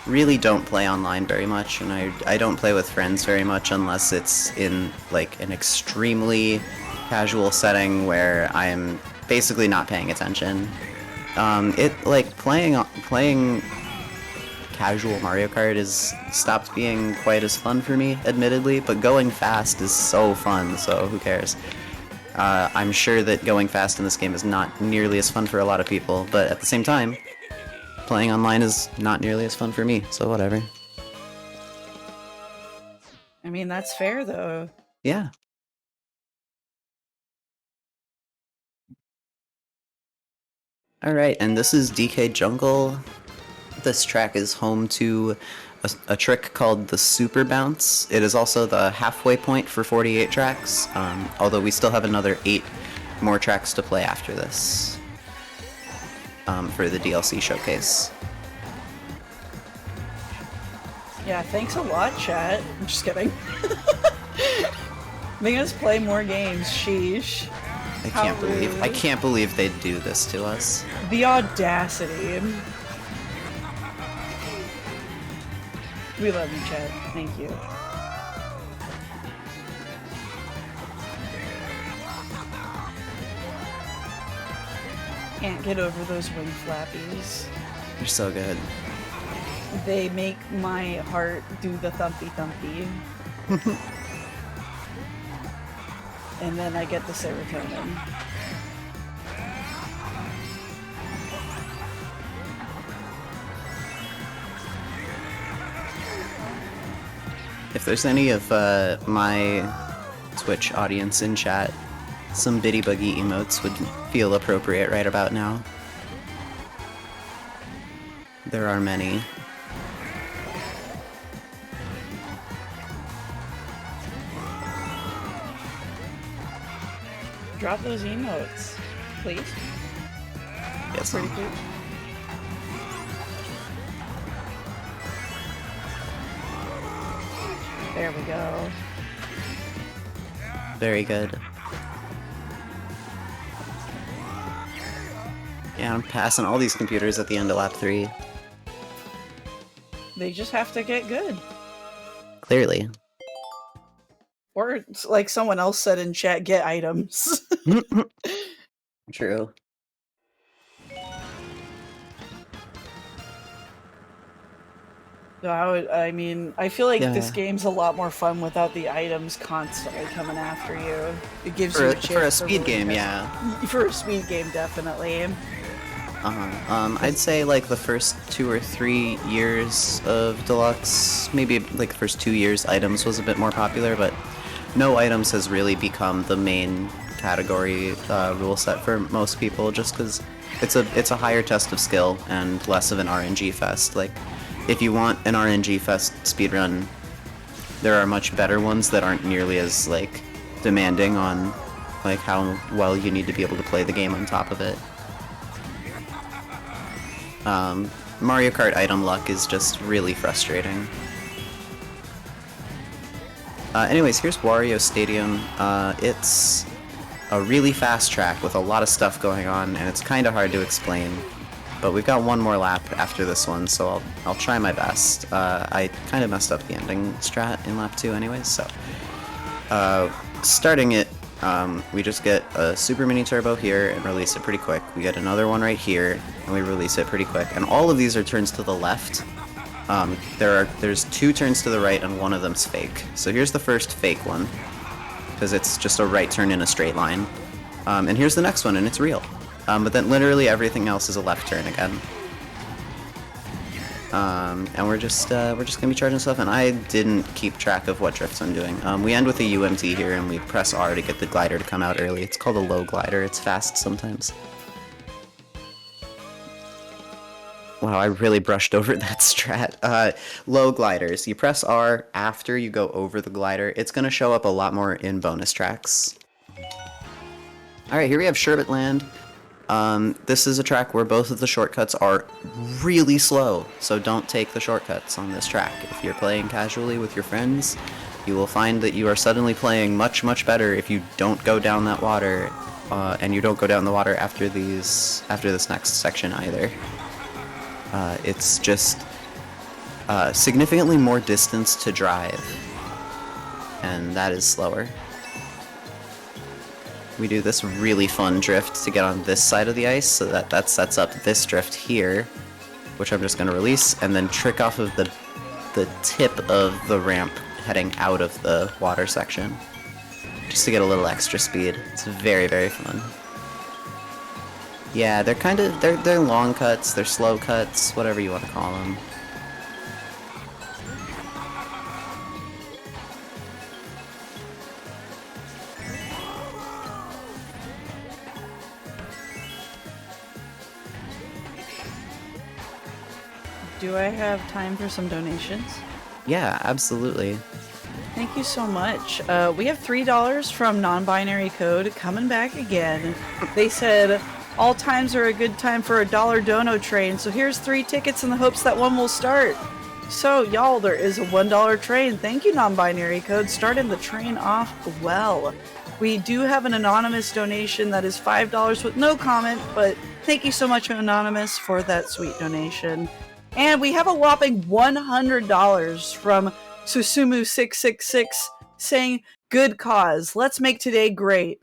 really don't play online very much, and I don't play with friends very much unless it's in like an extremely casual setting where I'm basically not paying attention. Playing casual Mario Kart is stopped being quite as fun for me, admittedly, but going fast is so fun, so who cares? I'm sure that going fast in this game is not nearly as fun for a lot of people, but at the same time, playing online is not nearly as fun for me, so whatever. I mean, that's fair though. Yeah. Alright, and this is DK Jungle. This track is home to a trick called the Super Bounce. It is also the halfway point for 48 tracks, although we still have another 8 more tracks to play after this for the DLC showcase. Yeah, thanks a lot, chat. I'm just kidding. Make us play more games, sheesh. I can't believe they'd do this to us. The audacity. We love you, chat. Thank you. Can't get over those wing flappies. They're so good. They make my heart do the thumpy thumpy. And then I get the serotonin. If there's any of my Twitch audience in chat, some Biddy Buggy emotes would feel appropriate right about now. There are many. Drop those emotes, please. Yes. Pretty cool. There we go. Very good. Yeah, I'm passing all these computers at the end of lap 3. They just have to get good. Clearly. Or, like someone else said in chat, get items. True. No, I mean, I feel like this Yeah. game's a lot more fun without the items constantly coming after you. It gives you a chance For a to speed really game, test- yeah. For a speed game, definitely. I'd say like the first 2 or 3 years of Deluxe, maybe like the first 2 years, items was a bit more popular, but no items has really become the main category rule set for most people, just because it's a higher test of skill and less of an RNG fest. Like, if you want an RNG fest speedrun, there are much better ones that aren't nearly as like demanding on like how well you need to be able to play the game on top of it. Mario Kart item luck is just really frustrating. Anyways, here's Wario Stadium. It's a really fast track with a lot of stuff going on, and it's kind of hard to explain. But we've got one more lap after this one, so I'll try my best. I kind of messed up the ending strat in lap 2 anyways, so... starting it, we just get a Super Mini Turbo here and release it pretty quick. We get another one right here, and we release it pretty quick. And all of these are turns to the left. There's 2 turns to the right, and one of them's fake. So here's the first fake one, because it's just a right turn in a straight line. And here's the next one, and it's real. But then literally everything else is a left turn again. And we're just gonna be charging stuff, and I didn't keep track of what drifts I'm doing. We end with a UMT here, and we press R to get the glider to come out early. It's called a low glider. It's fast sometimes. Wow, I really brushed over that strat. Low gliders. You press R after you go over the glider. It's gonna show up a lot more in bonus tracks. Alright, here we have Sherbet Land. This is a track where both of the shortcuts are really slow, so don't take the shortcuts on this track. If you're playing casually with your friends, you will find that you are suddenly playing much, much better if you don't go down that water, and you don't go down the water after this next section either. It's just significantly more distance to drive, and that is slower. We do this really fun drift to get on this side of the ice, so that sets up this drift here. which I'm just going to release, and then trick off of the tip of the ramp heading out of the water section, just to get a little extra speed. It's very, very fun. Yeah, they're long cuts, they're slow cuts, whatever you want to call them. Do I have time for some donations? Yeah, absolutely. Thank you so much. We have $3 from Non-Binary Code coming back again. They said, all times are a good time for a $1 dono train, so here's 3 tickets in the hopes that one will start. So, y'all, there is a $1 train. Thank you, Non-Binary Code. Starting the train off well. We do have an anonymous donation that is $5 with no comment, but thank you so much, Anonymous, for that sweet donation. And we have a whopping $100 from Susumu666 saying, good cause. Let's make today great.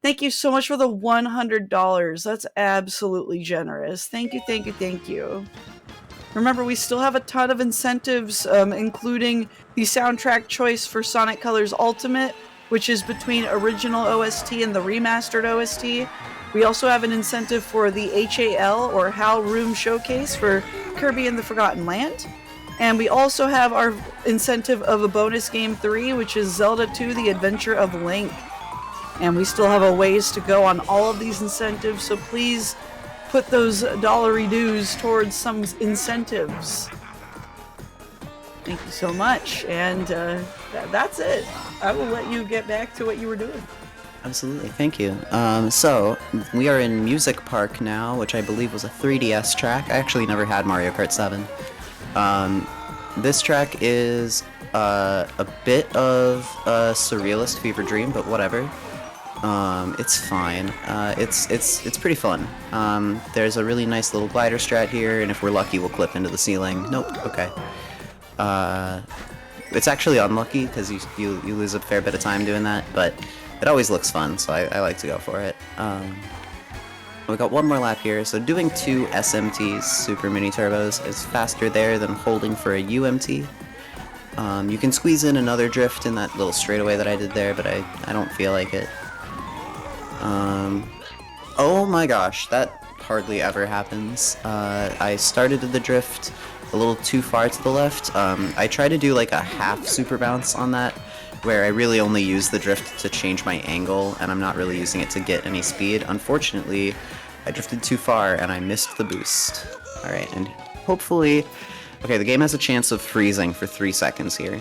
Thank you so much for the $100. That's absolutely generous. Thank you, thank you, thank you. Remember, we still have a ton of incentives, including the soundtrack choice for Sonic Colors Ultimate, which is between original OST and the remastered OST. We also have an incentive for the HAL, or HAL Room Showcase, for Kirby and the Forgotten Land. And we also have our incentive of a bonus game 3, which is Zelda 2, The Adventure of Link. And we still have a ways to go on all of these incentives, so please put those dollary dues towards some incentives. Thank you so much, and that's it. I will let you get back to what you were doing. Absolutely, thank you. So, we are in Music Park now, which I believe was a 3DS track. I actually never had Mario Kart 7. This track is a bit of a surrealist fever dream, but whatever. It's fine. It's pretty fun. There's a really nice little glider strat here, and if we're lucky, we'll clip into the ceiling. Nope, okay. It's actually unlucky, because you lose a fair bit of time doing that, but it always looks fun, so I like to go for it. We got one more lap here, so doing 2 SMTs, Super Mini Turbos, is faster there than holding for a UMT. You can squeeze in another drift in that little straightaway that I did there, but I don't feel like it. Oh my gosh, that hardly ever happens. I started the drift a little too far to the left. I tried to do like a half super bounce on that, where I really only use the drift to change my angle, and I'm not really using it to get any speed. Unfortunately, I drifted too far, and I missed the boost. Alright, and hopefully... Okay, the game has a chance of freezing for 3 seconds here.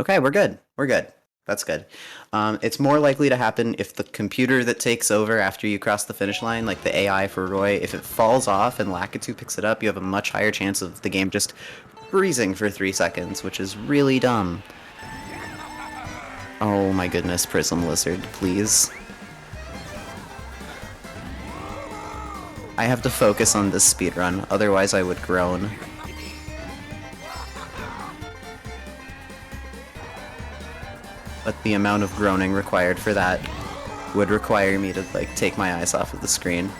Okay, we're good. We're good. That's good. It's more likely to happen if the computer that takes over after you cross the finish line, like the AI for Roy, if it falls off and Lakitu picks it up, you have a much higher chance of the game just freezing for 3 seconds, which is really dumb. Oh my goodness, Prism Lizard, please. I have to focus on this speedrun, otherwise I would groan. But the amount of groaning required for that would require me to, like, take my eyes off of the screen.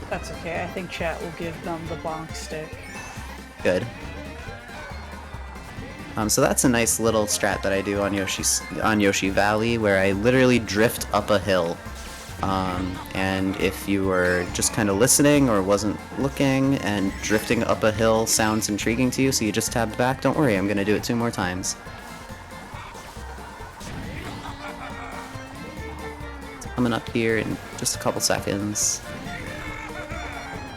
That's okay, I think chat will give them the bonk stick. Good. So that's a nice little strat that I do on Yoshi Valley, where I literally drift up a hill. And if you were just kind of listening or wasn't looking, and drifting up a hill sounds intriguing to you, so you just tabbed back, don't worry, I'm gonna do it 2 more times. It's coming up here in just a couple seconds.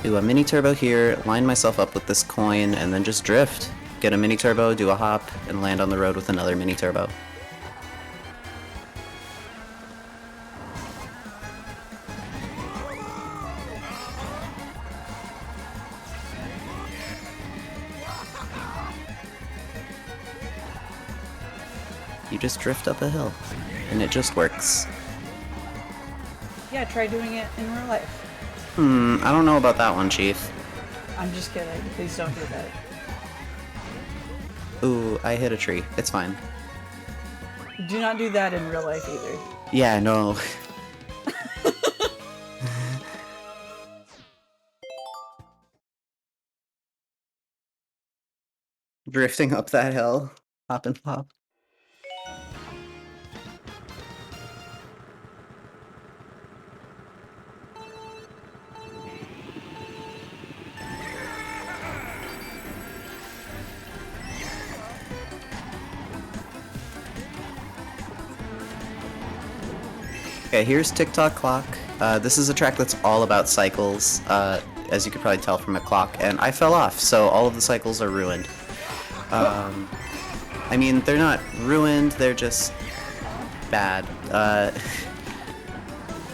Do a mini turbo here, line myself up with this coin, and then just drift. Get a mini turbo, do a hop, and land on the road with another mini turbo. You just drift up a hill, and it just works. Yeah, try doing it in real life. I don't know about that one, Chief. I'm just kidding. Please don't do that. Ooh, I hit a tree. It's fine. Do not do that in real life either. Yeah, no. Drifting up that hill. Hop and pop. Okay, here's TikTok Clock. This is a track that's all about cycles, as you could probably tell from a clock, and I fell off, so all of the cycles are ruined. I mean, they're not ruined, they're just bad. Let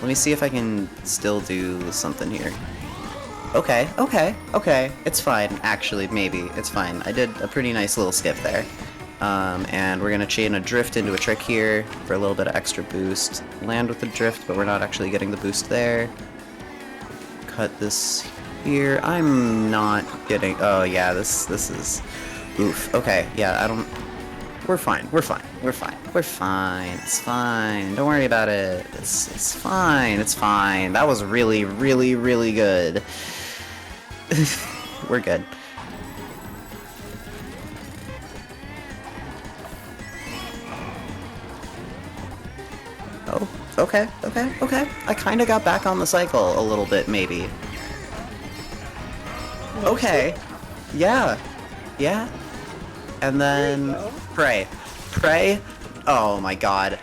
me see if I can still do something here. Okay, it's fine, actually, maybe, it's fine. I did a pretty nice little skip there. And we're gonna chain a drift into a trick here for a little bit of extra boost. Land with the drift, but we're not actually getting the boost there. Cut this here. I'm not getting... Oh, yeah, this is... Oof. Okay, yeah, I don't... We're fine. It's fine. Don't worry about it. It's fine. That was really, really, really good. We're good. Oh, okay. I kind of got back on the cycle a little bit, maybe. Okay. Yeah. And then pray. Oh my god.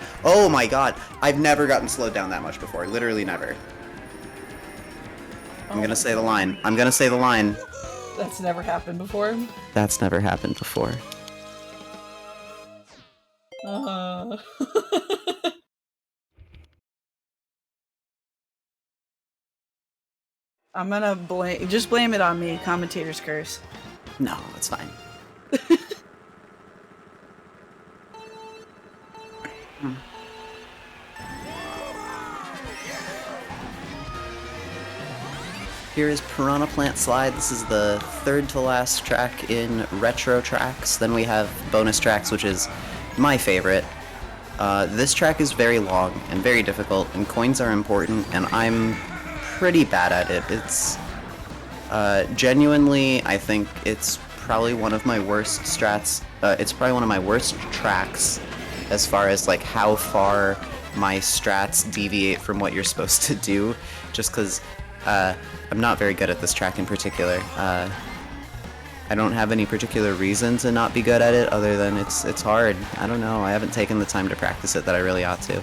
I've never gotten slowed down that much before. Literally never. I'm gonna say the line. That's never happened before. Uh... I'm gonna just blame it on me, commentator's curse. No, it's fine. Here is Piranha Plant Slide. This is the third to last track in retro tracks. Then we have bonus tracks, which is my favorite. This track is very long and very difficult, and coins are important, and I'm pretty bad at it. It's genuinely, I think it's probably one of my worst strats. It's probably one of my worst tracks as far as like how far my strats deviate from what you're supposed to do, just because I'm not very good at this track in particular. I don't have any particular reason to not be good at it other than it's hard. I don't know, I haven't taken the time to practice it that I really ought to.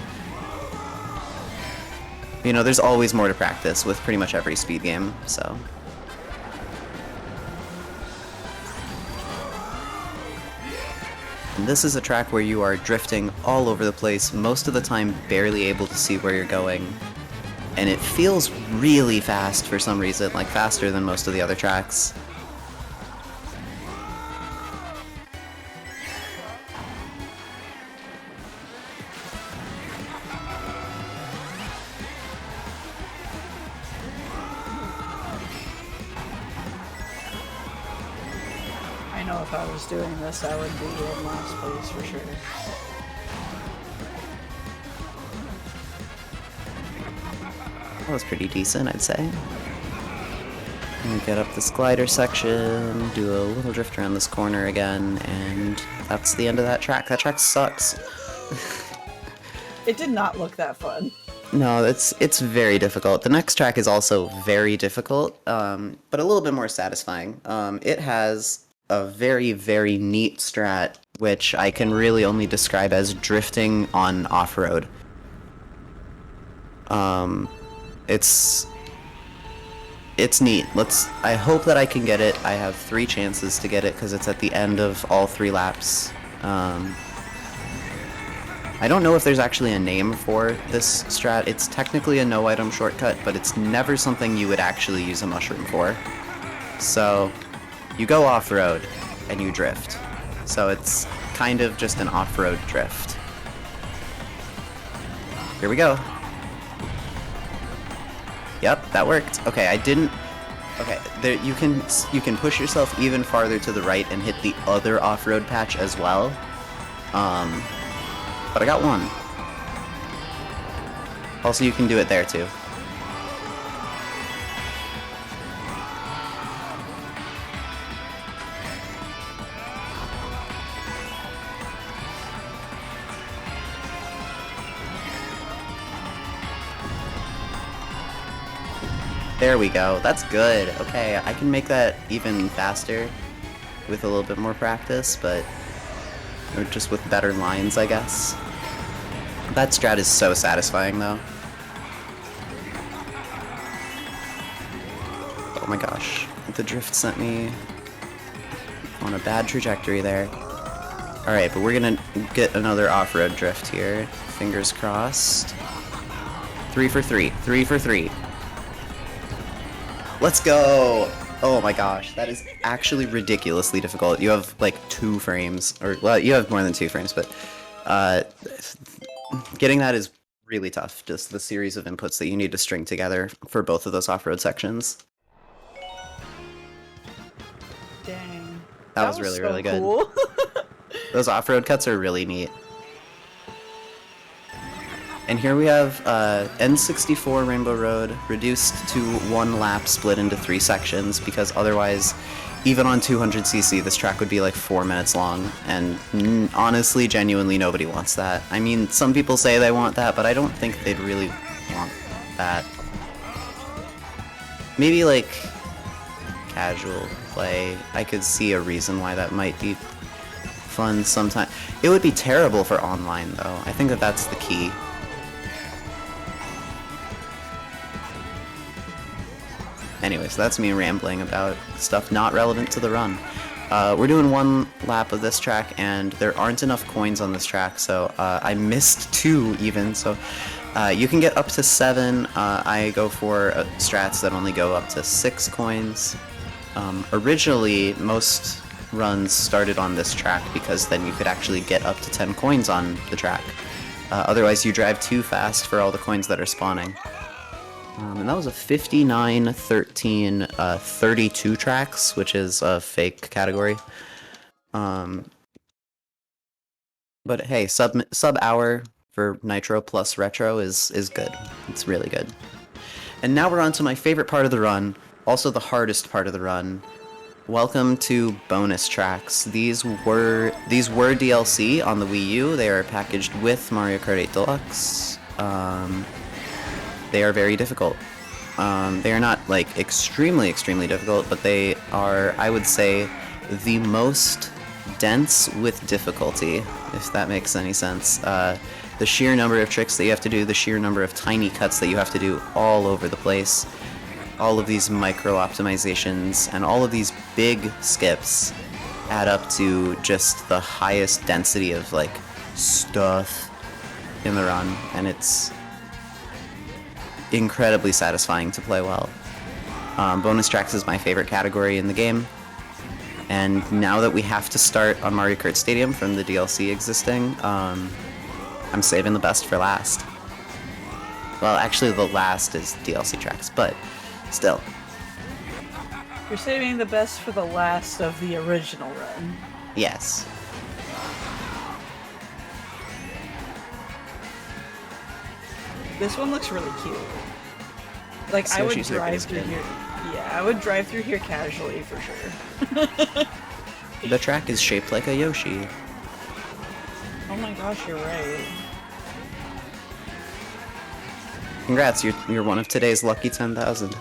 You know, there's always more to practice with pretty much every speed game, so... And this is a track where you are drifting all over the place, most of the time barely able to see where you're going. And it feels really fast for some reason, like faster than most of the other tracks. I know if I was doing this, I would be in last place for sure. That was pretty decent, I'd say. And get up this glider section, do a little drift around this corner again, and that's the end of that track. That track sucks. It did not look that fun. No, it's very difficult. The next track is also very difficult, but a little bit more satisfying. It has a very, very neat strat, which I can really only describe as drifting on off-road. It's neat. I hope that I can get it. I have 3 chances to get it because it's at the end of all 3 laps. I don't know if there's actually a name for this strat. It's technically a no-item shortcut, but it's never something you would actually use a mushroom for. So, you go off-road, and you drift. So it's kind of just an off-road drift. Here we go. Yep, that worked. Okay, I didn't... Okay, there, you can push yourself even farther to the right and hit the other off-road patch as well. But I got one. Also, you can do it there too. There we go. That's good. Okay, I can make that even faster with a little bit more practice, but or just with better lines, I guess. That strat is so satisfying, though. Oh my gosh. The drift sent me on a bad trajectory there. Alright, but we're gonna get another off-road drift here. Fingers crossed. 3 for 3. 3 for 3. Let's go! Oh my gosh, that is actually ridiculously difficult. You have like 2 frames, or well, you have more than 2 frames, but getting that is really tough. Just the series of inputs that you need to string together for both of those off-road sections. Dang. That was really, really good. Cool. Those off-road cuts are really neat. And here we have N64 Rainbow Road reduced to 1 lap split into 3 sections, because otherwise, even on 200cc, this track would be like 4 minutes long, and honestly, genuinely, nobody wants that. I mean, some people say they want that, but I don't think they'd really want that. Maybe like casual play, I could see a reason why that might be fun sometime. It would be terrible for online, though. I think that that's the key. Anyways, that's me rambling about stuff not relevant to the run. We're doing 1 lap of this track, and there aren't enough coins on this track, so I missed 2 even, so you can get up to 7. I go for strats that only go up to 6 coins. Originally, most runs started on this track because then you could actually get up to 10 coins on the track. Otherwise, you drive too fast for all the coins that are spawning. And that was a 59, 13, 32 tracks, which is a fake category. But hey, sub hour for Nitro plus Retro is good. It's really good. And now we're on to my favorite part of the run, also the hardest part of the run. Welcome to bonus tracks. These were DLC on the Wii U. They are packaged with Mario Kart 8 Deluxe. They are very difficult. They are not, like, extremely difficult, but they are, I would say, the most dense with difficulty, if that makes any sense. The sheer number of tricks that you have to do, the sheer number of tiny cuts that you have to do all over the place, all of these micro-optimizations, and all of these big skips add up to just the highest density of, like, stuff in the run, and it's incredibly satisfying to play well. Bonus tracks is my favorite category in the game, and now that we have to start on Mario Kart Stadium from the DLC existing, I'm saving the best for last. Well, actually the last is DLC tracks, but still. You're saving the best for the last of the original run. Yes. This one looks really cute. Like, I would drive through here. Yeah, I would drive through here casually for sure. The track is shaped like a Yoshi. Oh my gosh, you're right. Congrats, you're one of today's lucky 10,000.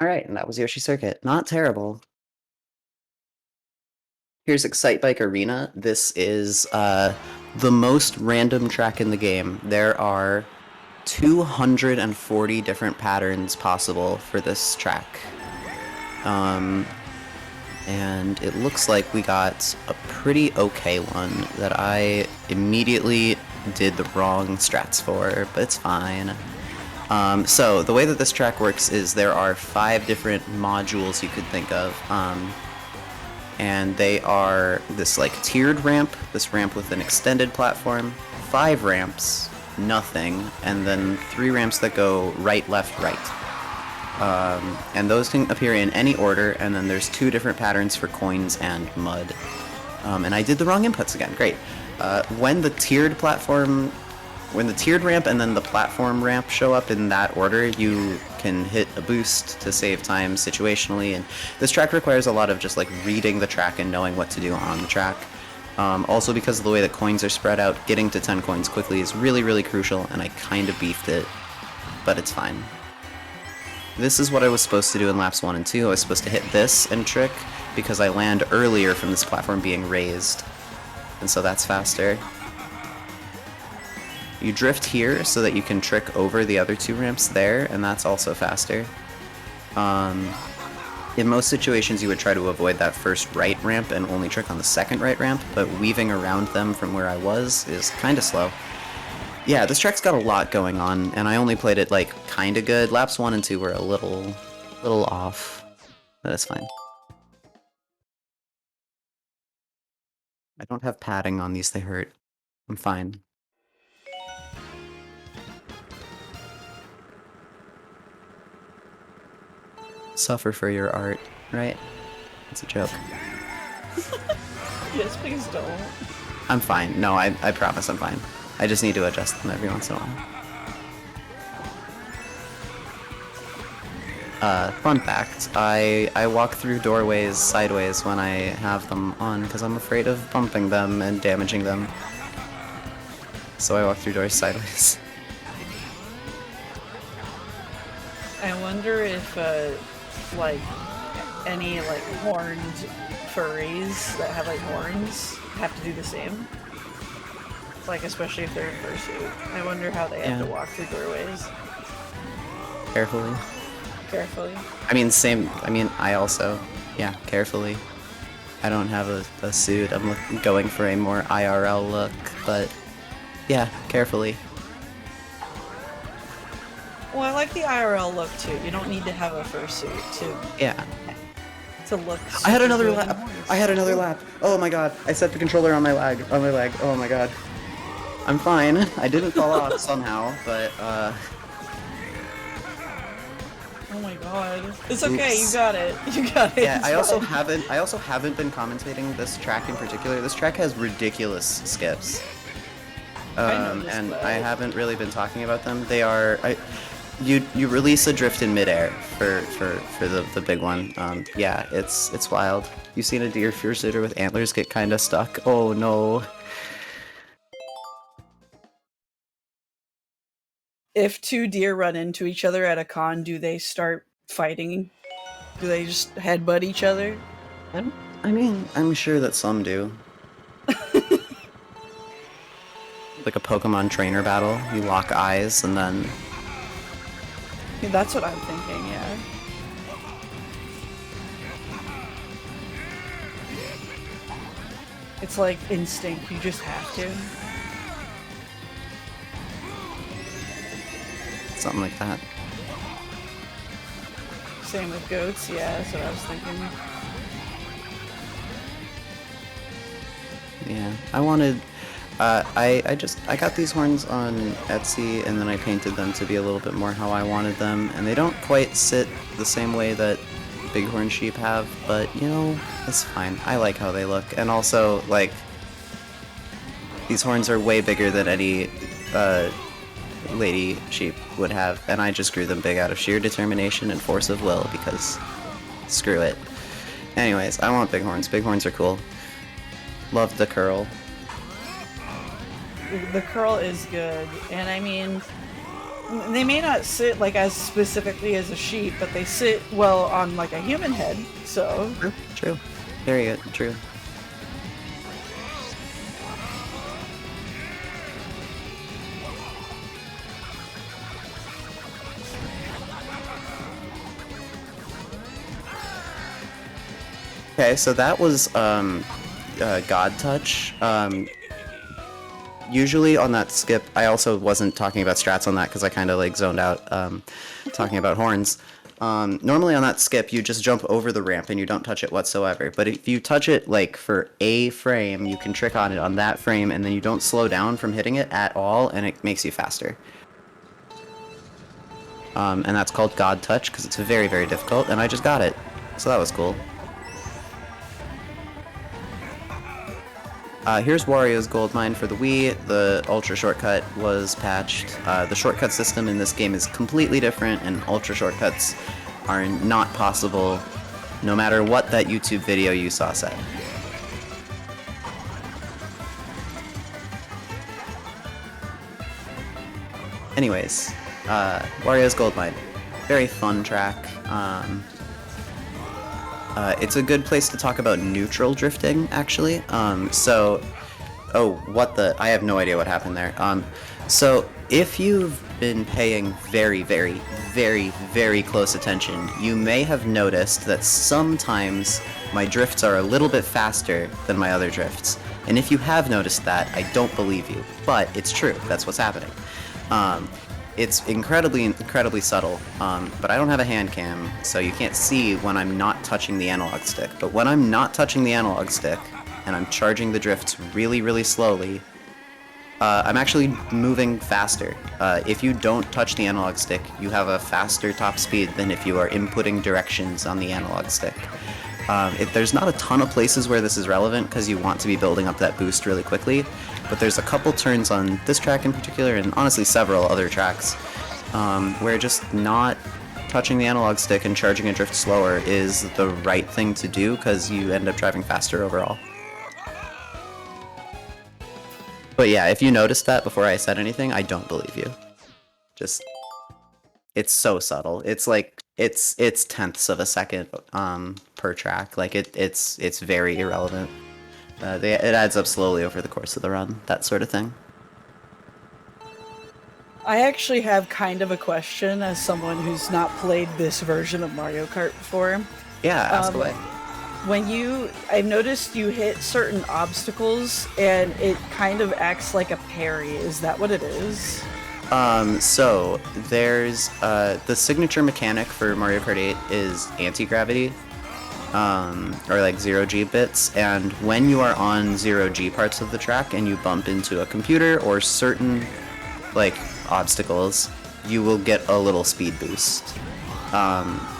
Alright, and that was Yoshi Circuit. Not terrible. Here's Excite Bike Arena. This is the most random track in the game. There are 240 different patterns possible for this track. And it looks like we got a pretty okay one that I immediately did the wrong strats for, but it's fine. So the way that this track works is there are 5 different modules you could think of. And they are this like tiered ramp, this ramp with an extended platform, 5 ramps, nothing, and then 3 ramps that go right, left, right. And those can appear in any order, and then there's 2 different patterns for coins and mud. And I did the wrong inputs again, great. When the tiered ramp and then the platform ramp show up in that order, you can hit a boost to save time situationally, and this track requires a lot of just like reading the track and knowing what to do on the track. Also because of the way that coins are spread out, getting to 10 coins quickly is really, really crucial, and I kind of beefed it, but it's fine. This is what I was supposed to do in laps 1 and 2. I was supposed to hit this and trick, because I land earlier from this platform being raised, and so that's faster. You drift here so that you can trick over the other 2 ramps there, and that's also faster. In most situations you would try to avoid that first right ramp and only trick on the second right ramp, but weaving around them from where I was is kinda slow. Yeah, this track's got a lot going on, and I only played it, like, kinda good. Laps 1 and 2 were a little off, but it's fine. I don't have padding on these, they hurt. I'm fine. Suffer for your art, right? It's a joke. Yes, please don't. I'm fine. No, I promise I'm fine. I just need to adjust them every once in a while. Fun fact, I walk through doorways sideways when I have them on because I'm afraid of bumping them and damaging them. So I walk through doors sideways. I wonder if, like, any, like, horned furries that have, like, horns have to do the same. Like, especially if they're in fursuit. I wonder how they have to walk through doorways. Carefully. Carefully. I mean, same. I mean, I also, yeah, carefully. I don't have a suit. I'm going for a more IRL look, but yeah, carefully. Well, I like the IRL look too. You don't need to have a fursuit to look. I had another lap. I had another lap. Oh my god! I set the controller on my leg. On my leg. Oh my god. I'm fine. I didn't fall off somehow, but Oh my god. It's okay, Oops. you got it. You got it. Yeah, I also fine. haven't been commentating this track in particular. This track has ridiculous skips. And I haven't really been talking about them. They are you release a drift in midair for the big one. Yeah, it's wild. You've seen a deer fursuiter with antlers get kinda stuck. Oh no. If 2 deer run into each other at a con, do they start fighting? Do they just headbutt each other? I mean, I'm sure that some do. Like a Pokemon trainer battle. You lock eyes and then... Yeah, that's what I'm thinking, yeah. It's like instinct, you just have to. Something like that. Same with goats, yeah, that's what I was thinking. Yeah, I wanted... I got these horns on Etsy, and then I painted them to be a little bit more how I wanted them, and they don't quite sit the same way that bighorn sheep have, but, you know, it's fine. I like how they look, and also, like, these horns are way bigger than any, lady sheep would have, and I just grew them big out of sheer determination and force of will, because screw it. Anyways, I want big horns. Big horns are cool. Love the curl. The curl is good, and I mean, they may not sit like as specifically as a sheep, but they sit well on like a human head, so... True. Very good. True. Okay, so that was, God Touch. Usually on that skip, I also wasn't talking about strats on that because I kind of like zoned out talking about horns. Normally on that skip, you just jump over the ramp and you don't touch it whatsoever. But if you touch it like for a frame, you can trick on it on that frame and then you don't slow down from hitting it at all and it makes you faster. And that's called God Touch because it's very, very difficult and I just got it. So that was cool. Here's Wario's Gold Mine for the Wii. The Ultra Shortcut was patched. The shortcut system in this game is completely different, and Ultra Shortcuts are not possible no matter what that YouTube video you saw said. Anyways, Wario's Gold Mine. Very fun track. It's a good place to talk about neutral drifting, actually. Oh, what the? I have no idea what happened there. So if you've been paying very, very, very, very close attention, you may have noticed that sometimes my drifts are a little bit faster than my other drifts. And if you have noticed that, I don't believe you, but it's true. That's what's happening. It's incredibly, incredibly subtle, but I don't have a hand cam, so you can't see when I'm not touching the analog stick. But when I'm not touching the analog stick, and I'm charging the drifts really, really slowly, I'm actually moving faster. If you don't touch the analog stick, you have a faster top speed than if you are inputting directions on the analog stick. There's not a ton of places where this is relevant because you want to be building up that boost really quickly, but there's a couple turns on this track in particular, and honestly several other tracks, where just not touching the analog stick and charging a drift slower is the right thing to do because you end up driving faster overall. But yeah, if you noticed that before I said anything, I don't believe you. Just, it's so subtle. It's like it's tenths of a second per track. Like it's very irrelevant. It adds up slowly over the course of the run. That sort of thing. I actually have kind of a question as someone who's not played this version of Mario Kart before. Yeah, ask Um, away. I've noticed you hit certain obstacles and it kind of acts like a parry. Is that what it is? So there's the signature mechanic for Mario Kart 8 is anti-gravity, or like 0G bits, and when you are on 0G parts of the track and you bump into a computer or certain like obstacles, you will get a little speed boost.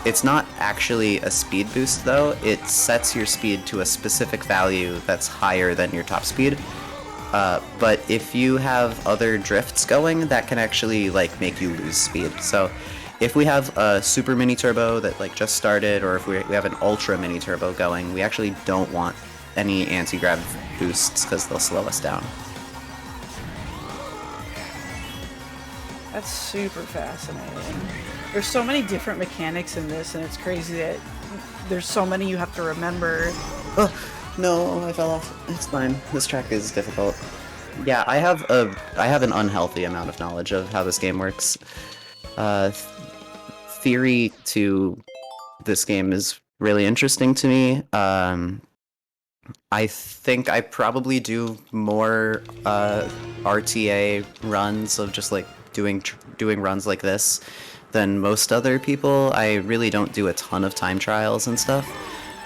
It's not actually a speed boost though, it sets your speed to a specific value that's higher than your top speed. But if you have other drifts going, that can actually like make you lose speed. So if we have a super mini turbo that like just started, or if we have an ultra mini turbo going, we actually don't want any anti-grav boosts because they'll slow us down. That's super fascinating. There's so many different mechanics in this, and it's crazy that there's so many you have to remember. Oh, no, I fell off. It's fine. This track is difficult. Yeah, I have an unhealthy amount of knowledge of how this game works. Theory to this game is really interesting to me. I think I probably do more RTA runs of just like doing runs like this than most other people. I really don't do a ton of time trials and stuff.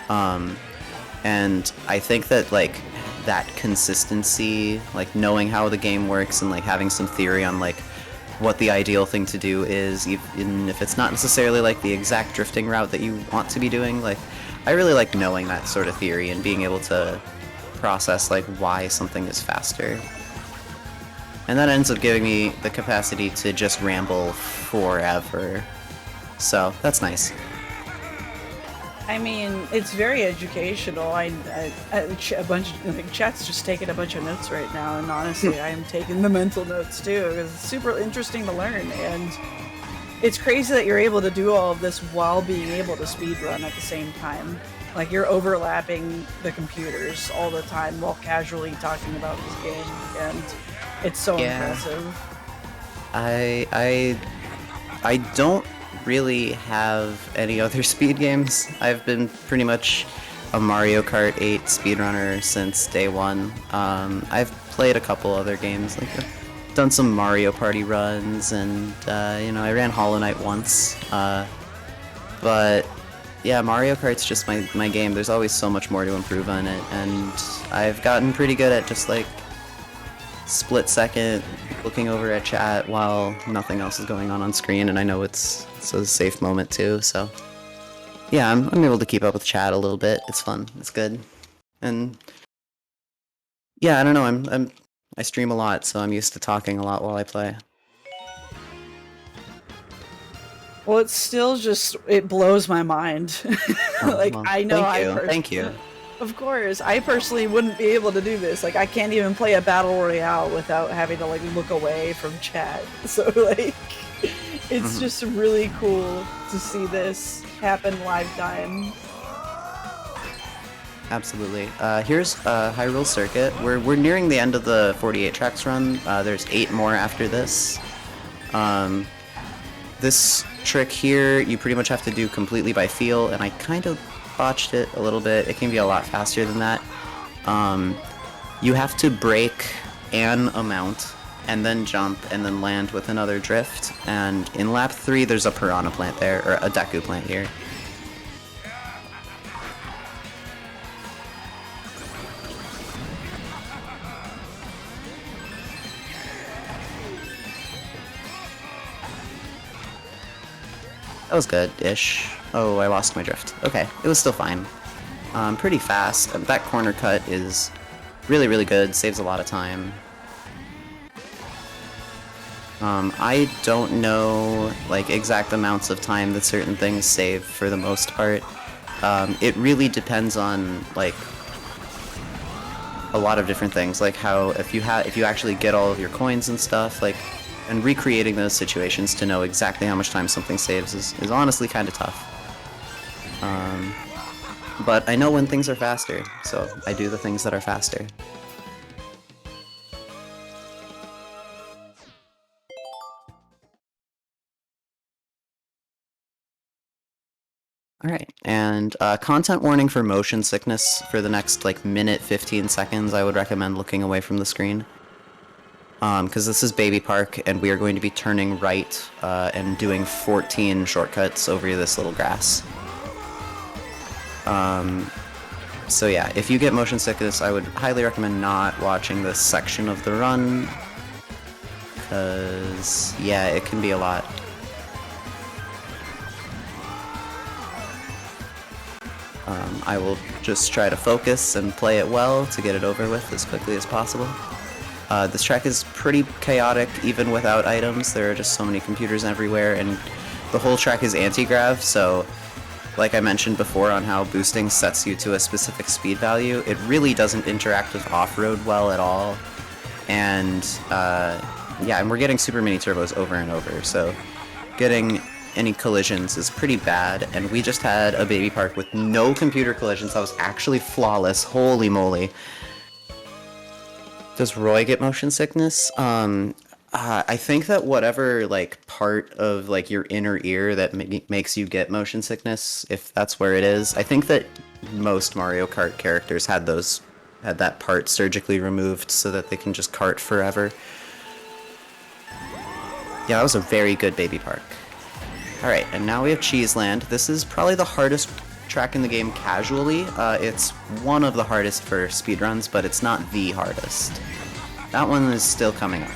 And I think that like that consistency, like knowing how the game works and like having some theory on like what the ideal thing to do is, even if it's not necessarily like the exact drifting route that you want to be doing, like I really like knowing that sort of theory and being able to process like why something is faster. And that ends up giving me the capacity to just ramble forever. So that's nice. I mean, it's very educational. A bunch of like, chat's just taking a bunch of notes right now, and honestly, I am taking the mental notes too because it's super interesting to learn. And it's crazy that you're able to do all of this while being able to speedrun at the same time. Like you're overlapping the computers all the time while casually talking about this game, and it's so impressive. I don't really have any other speed games. I've been pretty much a Mario Kart 8 speedrunner since day one. I've played a couple other games, like I've done some Mario Party runs, and you know, I ran Hollow Knight once. But yeah, Mario Kart's just my game. There's always so much more to improve on it, and I've gotten pretty good at just like split second looking over at chat while nothing else is going on screen, and I know it's a safe moment too, so yeah, I'm able to keep up with chat a little bit. It's fun, it's good. And yeah, I don't know, I stream a lot, so I'm used to talking a lot while I play. Well, it's still just, it blows my mind. Oh, Like, well, I know thank you. Of course, I personally wouldn't be able to do this. Like, I can't even play a battle royale without having to like look away from chat. So like, it's Mhm. just really cool to see this happen live time. Absolutely. Here's Hyrule Circuit. We're nearing the end of the 48 tracks run. There's 8 more after this. Um, this trick here, you pretty much have to do completely by feel, and I kind of botched it a little bit. It can be a lot faster than that. Um, you have to brake an amount, and then jump, and then land with another drift. And in lap 3, there's a Piranha plant there, or a Deku plant here. That was good-ish. Oh, I lost my drift. Okay, it was still fine. Pretty fast. That corner cut is really, really good. Saves a lot of time. I don't know, like, exact amounts of time that certain things save for the most part. It really depends on, like, a lot of different things, like how if you actually get all of your coins and stuff, like, and recreating those situations to know exactly how much time something saves is honestly kind of tough. But I know when things are faster, so I do the things that are faster. Alright, and content warning for motion sickness for the next, like, minute 15 seconds, I would recommend looking away from the screen. Because this is Baby Park, and we are going to be turning right and doing 14 shortcuts over this little grass. So yeah, if you get motion sickness, I would highly recommend not watching this section of the run, because, yeah, it can be a lot. I will just try to focus and play it well to get it over with as quickly as possible. This track is pretty chaotic, even without items. There are just so many computers everywhere, and the whole track is anti-grav, so like I mentioned before on how boosting sets you to a specific speed value, it really doesn't interact with off-road well at all. And yeah, and we're getting super mini turbos over and over, so getting any collisions is pretty bad. And we just had a Baby Park with no computer collisions. That was actually flawless. Holy moly. Does Roy get motion sickness? I think that whatever, like, part of, like, your inner ear that makes you get motion sickness, if that's where it is, I think that most Mario Kart characters had that part surgically removed so that they can just kart forever. Yeah, that was a very good Baby Park. Alright, and now we have Cheeseland. This is probably the hardest track in the game casually. It's one of the hardest for speedruns, but it's not the hardest. That one is still coming up.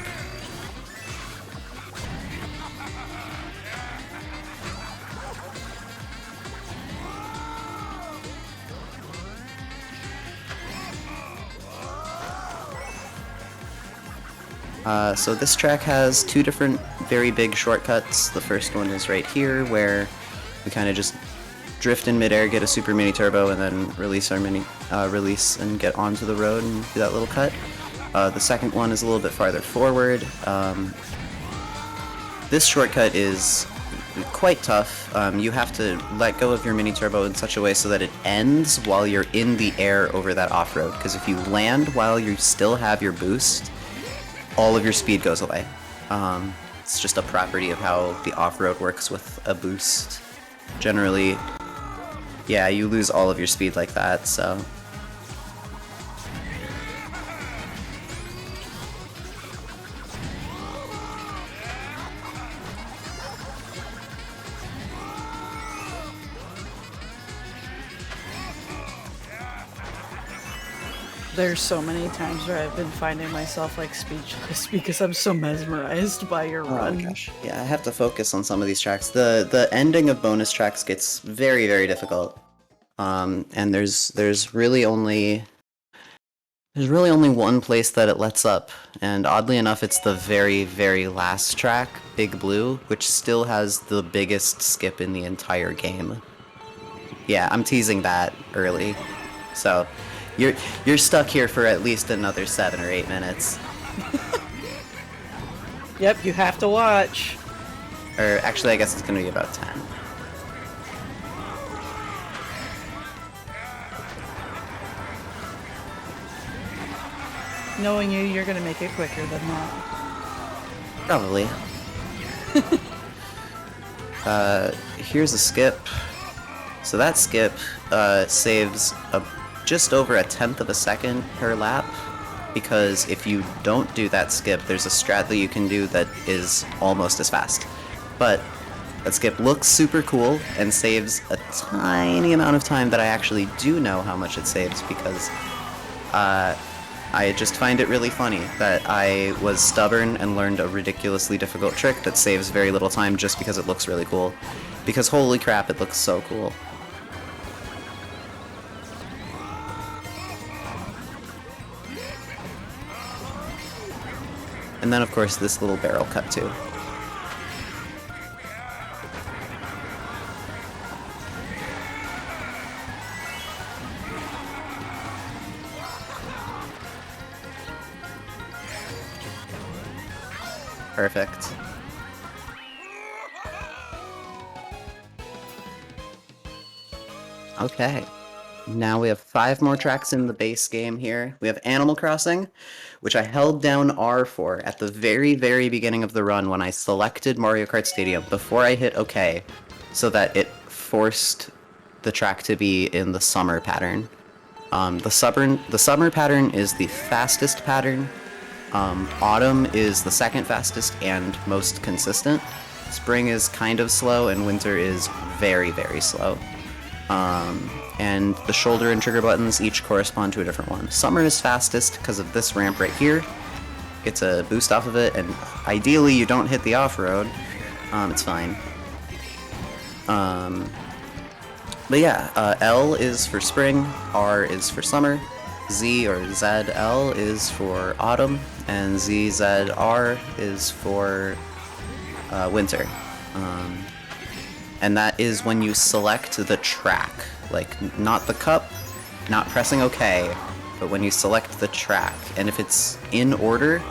So this track has 2 different very big shortcuts. The first one is right here, where we kind of just drift in midair, get a super mini turbo, and then release our release and get onto the road and do that little cut. The second one is a little bit farther forward. This shortcut is quite tough. You have to let go of your mini turbo in such a way so that it ends while you're in the air over that off-road, because if you land while you still have your boost, all of your speed goes away. It's just a property of how the off-road works with a boost. Generally, yeah, you lose all of your speed like that, so... There's so many times where I've been finding myself like speechless because I'm so mesmerized by your Oh run. gosh, yeah, I have to focus on some of these tracks. The ending of bonus tracks gets very, very difficult. And there's really only one place that it lets up, and oddly enough, it's the very, very last track, Big Blue, which still has the biggest skip in the entire game. Yeah, I'm teasing that early. So you're stuck here for at least another 7 or 8 minutes. Yep, you have to watch. Or actually, I guess it's gonna be about 10. Knowing you, you're gonna make it quicker than that. Probably. Here's a skip. So that skip saves just over 1/10 of a second per lap, because if you don't do that skip, there's a strat that you can do that is almost as fast. But that skip looks super cool and saves a tiny amount of time that I actually do know how much it saves, because I just find it really funny that I was stubborn and learned a ridiculously difficult trick that saves very little time just because it looks really cool. Because holy crap, it looks so cool. And then of course this little barrel cut too. Perfect. Okay. Now we have 5 more tracks in the base game here. We have Animal Crossing, which I held down R for at the very, very beginning of the run when I selected Mario Kart Stadium before I hit OK, so that it forced the track to be in the summer pattern. The summer pattern is the fastest pattern. Autumn is the second fastest and most consistent. Spring is kind of slow, and winter is very, very slow. And the shoulder and trigger buttons each correspond to a different one. Summer is fastest because of this ramp right here. Gets a boost off of it, and ideally you don't hit the off-road. It's fine. But yeah, L is for spring, R is for summer, Z or ZL is for autumn, and ZZR is for winter. And that is when you select the track, like not the cup, not pressing OK, but when you select the track. And if it's in order,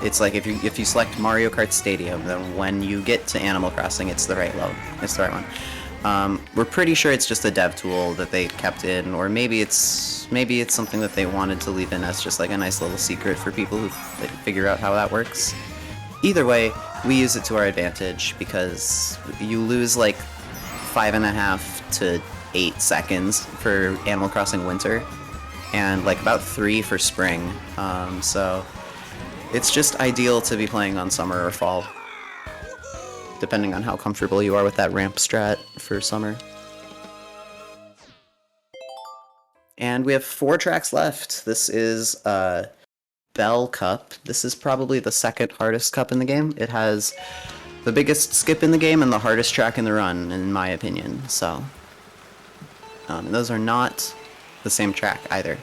it's like if you select Mario Kart Stadium, then when you get to Animal Crossing, it's the right load. It's the right one. We're pretty sure it's just a dev tool that they kept in, or maybe it's something that they wanted to leave in as just like a nice little secret for people who figure out how that works. Either way, we use it to our advantage because you lose like 5.5 to 8 seconds for Animal Crossing Winter, and like about 3 for Spring. So it's just ideal to be playing on summer or fall, depending on how comfortable you are with that ramp strat for summer. And we have 4 tracks left. This is Bell Cup. This is probably the second hardest cup in the game. It has the biggest skip in the game and the hardest track in the run, in my opinion. So, those are not the same track either.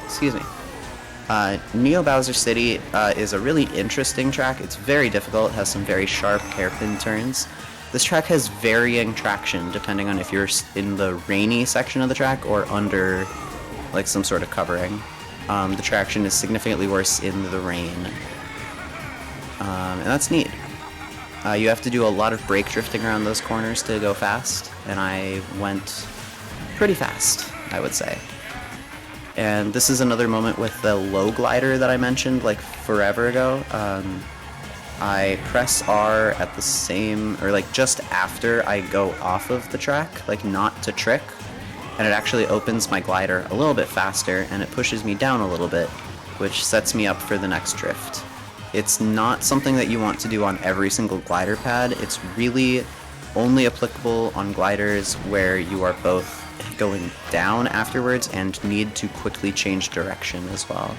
Excuse me. Neo Bowser City is a really interesting track. It's very difficult, it has some very sharp hairpin turns. This track has varying traction depending on if you're in the rainy section of the track or under like some sort of covering. The traction is significantly worse in the rain. And that's neat. You have to do a lot of brake drifting around those corners to go fast, and I went pretty fast, I would say. And this is another moment with the low glider that I mentioned like forever ago. I press R at the same, or like just after I go off of the track, like not to trick, and it actually opens my glider a little bit faster, and it pushes me down a little bit, which sets me up for the next drift. It's not something that you want to do on every single glider pad. It's really only applicable on gliders where you are both going down afterwards and need to quickly change direction as well.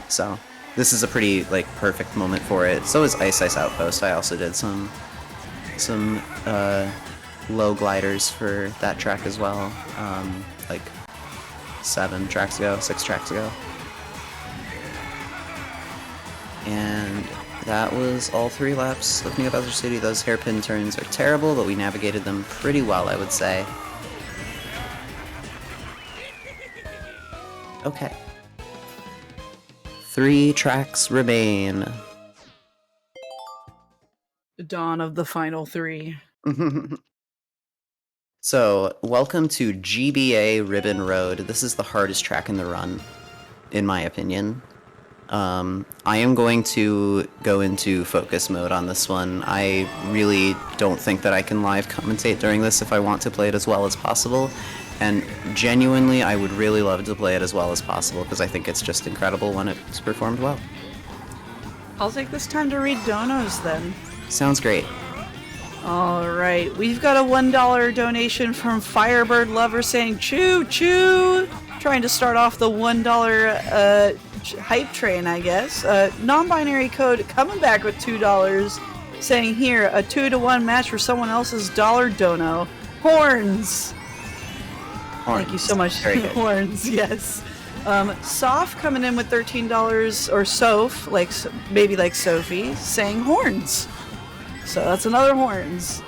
So this is a pretty like perfect moment for it. So is Ice Ice Outpost. I also did some low gliders for that track as well, like 6 tracks ago. And that was all 3 laps of Neo Bowser City. Those hairpin turns are terrible, but we navigated them pretty well, I would say. Okay. 3 tracks remain. The dawn of the final 3. So, welcome to GBA Ribbon Road. This is the hardest track in the run, in my opinion. I am going to go into focus mode on this one. I really don't think that I can live commentate during this if I want to play it as well as possible. And genuinely, I would really love to play it as well as possible because I think it's just incredible when it's performed well. I'll take this time to read donos then. Sounds great. Alright, we've got a $1 donation from Firebird Lover saying choo choo! Trying to start off the $1 hype train, I guess. Non-binary code coming back with $2 saying here, a 2-to-1 match for someone else's dollar dono. Horns! Thank you so much. Very good. Horns, yes. Soph coming in with $13, or Soph, like maybe like Sophie, saying horns. So that's another horns.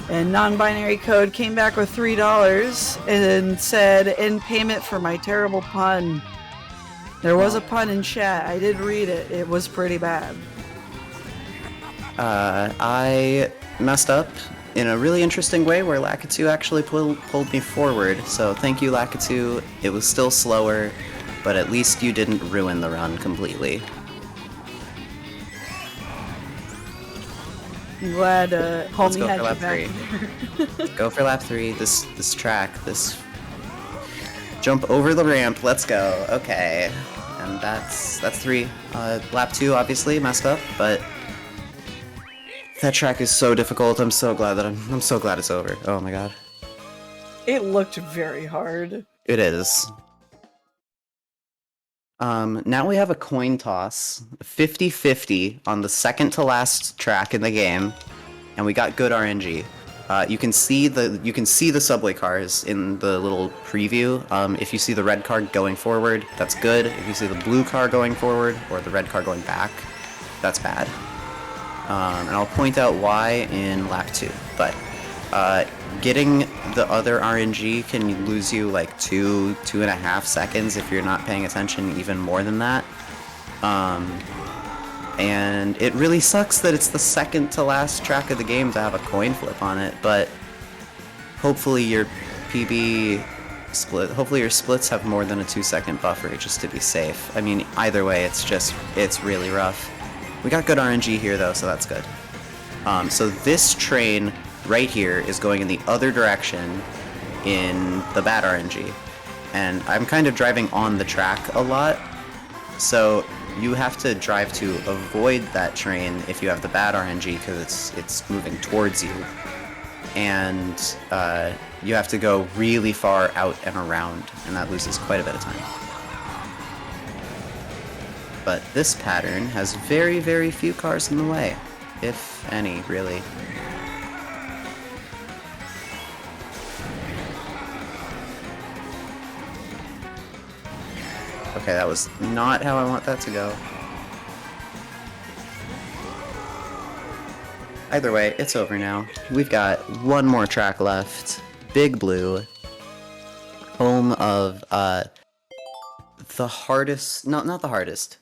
And non-binary code came back with $3 and said, in payment for my terrible pun. There was a pun in chat. I did read it. It was pretty bad. I messed up in a really interesting way where Lakitu actually pulled me forward. So thank you, Lakitu. It was still slower, but at least you didn't ruin the run completely. I'm glad Let's homie go had for you lap back. 3. Go for lap 3. This track, this jump over the ramp. Let's go. Okay, and that's 3. Lap 2 obviously messed up, but that track is so difficult. I'm so glad it's over. Oh my god. It looked very hard. It is. Now we have a coin toss, 50-50 on the second to last track in the game, and we got good RNG. You can see the subway cars in the little preview. If you see the red car going forward, that's good. If you see the blue car going forward or the red car going back, that's bad. And I'll point out why in lap 2. But getting the other RNG can lose you like 2.5 seconds if you're not paying attention, even more than that. And it really sucks that it's the second to last track of the game to have a coin flip on it, but hopefully your hopefully your splits have more than a 2-second buffer just to be safe. I mean, either way, it's really rough. We got good RNG here though, so that's good. So this train right here is going in the other direction in the bad RNG. And I'm kind of driving on the track a lot, so you have to drive to avoid that train if you have the bad RNG because it's moving towards you. And you have to go really far out and around, and that loses quite a bit of time. But this pattern has very, very few cars in the way, if any, really. Okay, that was not how I want that to go. Either way, it's over now. We've got one more track left. Big Blue. Home of, the hardest... No, not the hardest.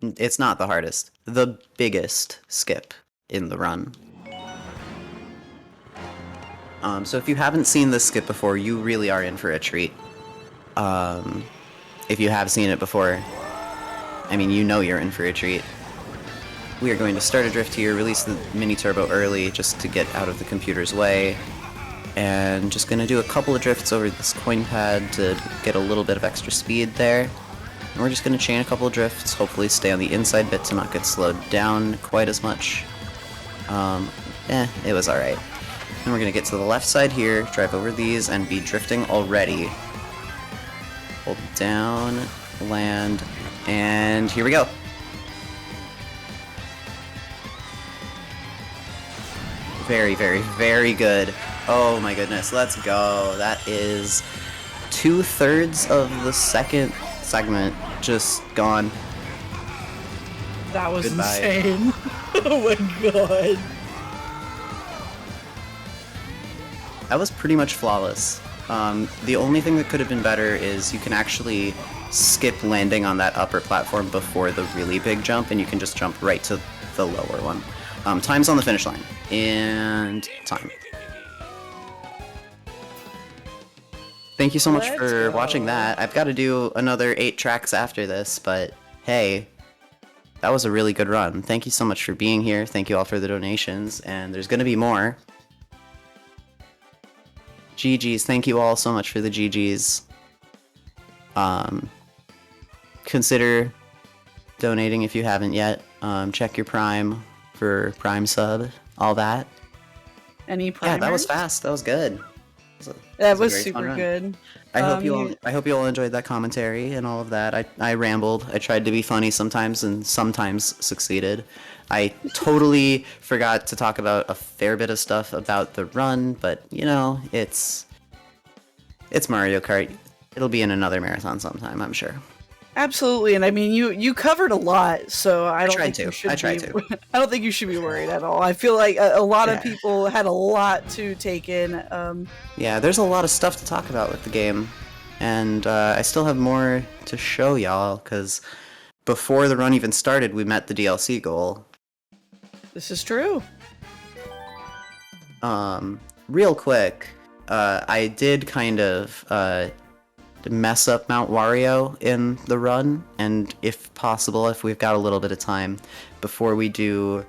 It's not the hardest. The biggest skip in the run. So if you haven't seen this skip before, you really are in for a treat. If you have seen it before, I mean, you know you're in for a treat. We are going to start a drift here, release the mini turbo early just to get out of the computer's way, and just going to do a couple of drifts over this coin pad to get a little bit of extra speed there. And we're just going to chain a couple of drifts, hopefully stay on the inside bit to not get slowed down quite as much. It was alright. Then we're going to get to the left side here, drive over these, and be drifting already. Hold down, land, and here we go. Very, very, very good. Oh my goodness, let's go. That is 2/3 of the second segment just gone. That was Goodbye. insane. Oh my god. That was pretty much flawless. The only thing that could have been better is you can actually skip landing on that upper platform before the really big jump, and you can just jump right to the lower one. Time's on the finish line. And time. Thank you so much Let's for go. watching that. I've got to do another 8 tracks after this, but hey, that was a really good run. Thank you so much for being here. Thank you all for the donations, and there's going to be more. GG's. Thank you all so much for the GG's. Consider donating if you haven't yet. Check your Prime for Prime sub, all that. Any primers? Yeah, that was fast. That was good. That was super good. I hope you all enjoyed that commentary and all of that. I rambled. I tried to be funny sometimes and sometimes succeeded. I totally forgot to talk about a fair bit of stuff about the run, but you know, it's Mario Kart. It'll be in another marathon sometime, I'm sure. Absolutely, and I mean you covered a lot, so I don't think you should I don't think you should be worried at all. I feel like a lot of people had a lot to take in. Yeah, there's a lot of stuff to talk about with the game, and I still have more to show y'all because before the run even started, we met the DLC goal. This is true. Real quick, I did kind of mess up Mount Wario in the run, and if possible, if we've got a little bit of time before we do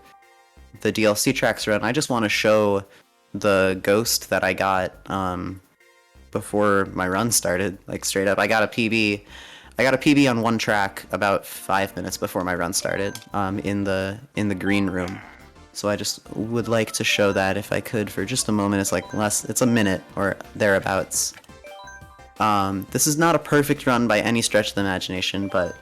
the DLC tracks run, I just want to show the ghost that I got before my run started. Like straight up, I got a PB on one track about 5 minutes before my run started in the green room. So I just would like to show that if I could for just a moment. It's a minute or thereabouts. This is not a perfect run by any stretch of the imagination, but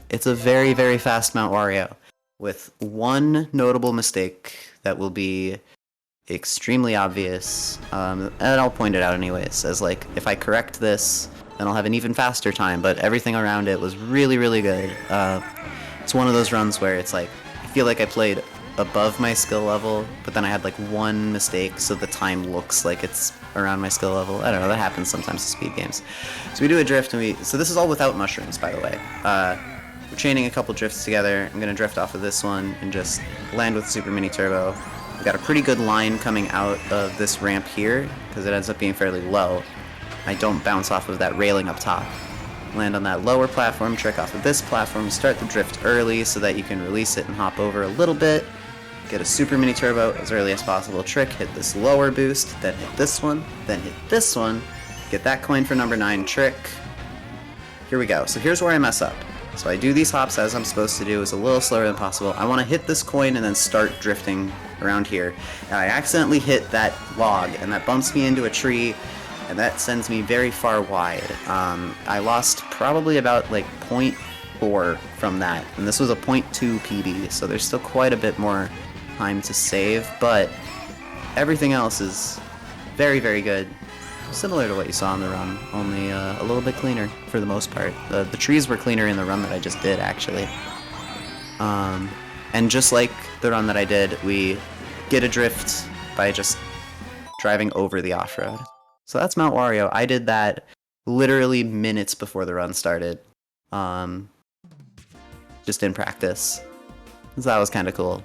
it's a very, very fast Mount Wario with one notable mistake that will be extremely obvious, and I'll point it out anyways, as like, if I correct this, then I'll have an even faster time, but everything around it was really, really good. It's one of those runs where it's like, I feel like I played above my skill level, but then I had like one mistake, so the time looks like it's around my skill level. I don't know, that happens sometimes in speed games. So we do a drift, and so this is all without mushrooms, by the way. We're chaining a couple drifts together. I'm gonna drift off of this one and just land with Super Mini Turbo. We've got a pretty good line coming out of this ramp here, because it ends up being fairly low. I don't bounce off of that railing up top. Land on that lower platform, trick off of this platform, start the drift early so that you can release it and hop over a little bit. Get a Super Mini Turbo as early as possible, trick, hit this lower boost, then hit this one, then hit this one, get that coin for number 9, trick. Here we go. So here's where I mess up. So I do these hops as I'm supposed to do, it's a little slower than possible. I want to hit this coin and then start drifting around here. And I accidentally hit that log, and that bumps me into a tree, and that sends me very far wide. I lost probably about like 0.4 from that, and this was a 0.2 PB, so there's still quite a bit more time to save, but everything else is very, very good. Similar to what you saw in the run, only a little bit cleaner for the most part. The trees were cleaner in the run that I just did, actually. And just like the run that I did, we get a drift by just driving over the off-road. So that's Mount Wario. I did that literally minutes before the run started. Just in practice. So that was kind of cool.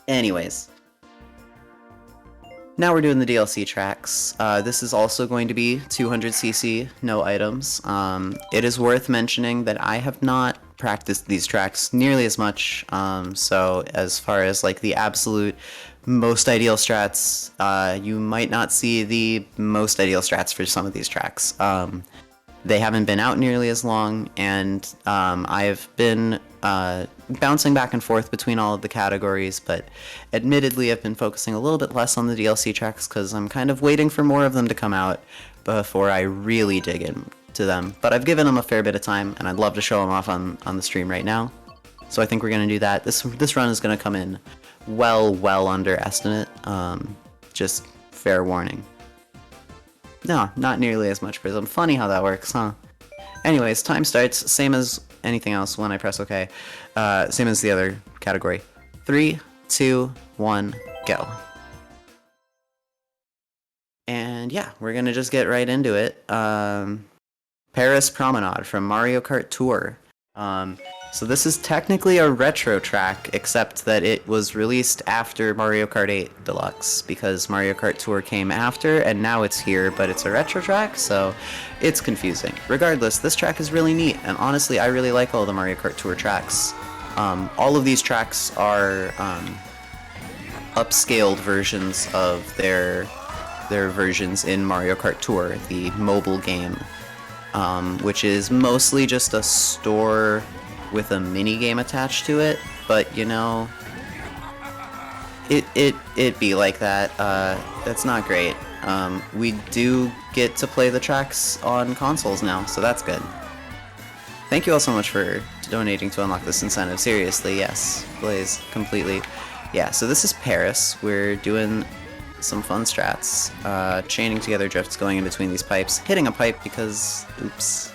Anyways. Now we're doing the DLC tracks. This is also going to be 200cc, no items. It is worth mentioning that I have not practiced these tracks nearly as much, so as far as like the absolute most ideal strats, you might not see the most ideal strats for some of these tracks. They haven't been out nearly as long, and I've been bouncing back and forth between all of the categories, but admittedly I've been focusing a little bit less on the DLC tracks because I'm kind of waiting for more of them to come out before I really dig into them. But I've given them a fair bit of time, and I'd love to show them off on the stream right now. So I think we're going to do that. This run is going to come in well under estimate. Just fair warning. No, not nearly as much prism. Funny how that works, huh? Anyways, time starts, same as anything else when I press OK. Same as the other category. 3, 2, 1, go. And And yeah, we're gonna just get right into it. Paris Promenade from Mario Kart Tour. So this is technically a retro track, except that it was released after Mario Kart 8 Deluxe, because Mario Kart Tour came after, and now it's here, but it's a retro track, so it's confusing. Regardless, this track is really neat, and honestly, I really like all the Mario Kart Tour tracks. All of these tracks are upscaled versions of their versions in Mario Kart Tour, the mobile game, which is mostly just a store with a mini game attached to it. But you know, it be like that. That's not great. We do get to play the tracks on consoles now, so that's good. Thank you all so much for donating to unlock this incentive. Seriously, yes, Blaze, completely. Yeah, so this is Paris. We're doing some fun strats. Chaining together drifts, going in between these pipes. Hitting a pipe because, oops.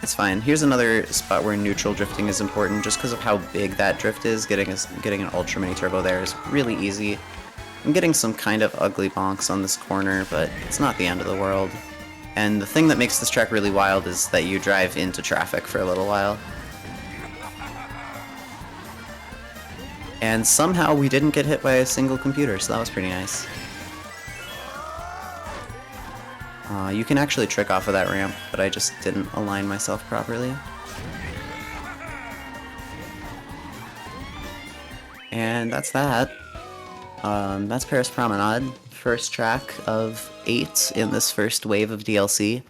It's fine. Here's another spot where neutral drifting is important, just because of how big that drift is. Getting an ultra mini turbo there is really easy. I'm getting some kind of ugly bonks on this corner, but it's not the end of the world. And the thing that makes this track really wild is that you drive into traffic for a little while. And somehow we didn't get hit by a single computer, so that was pretty nice. You can actually trick off of that ramp, but I just didn't align myself properly. And that's that. That's Paris Promenade, first track of 8 in this first wave of DLC.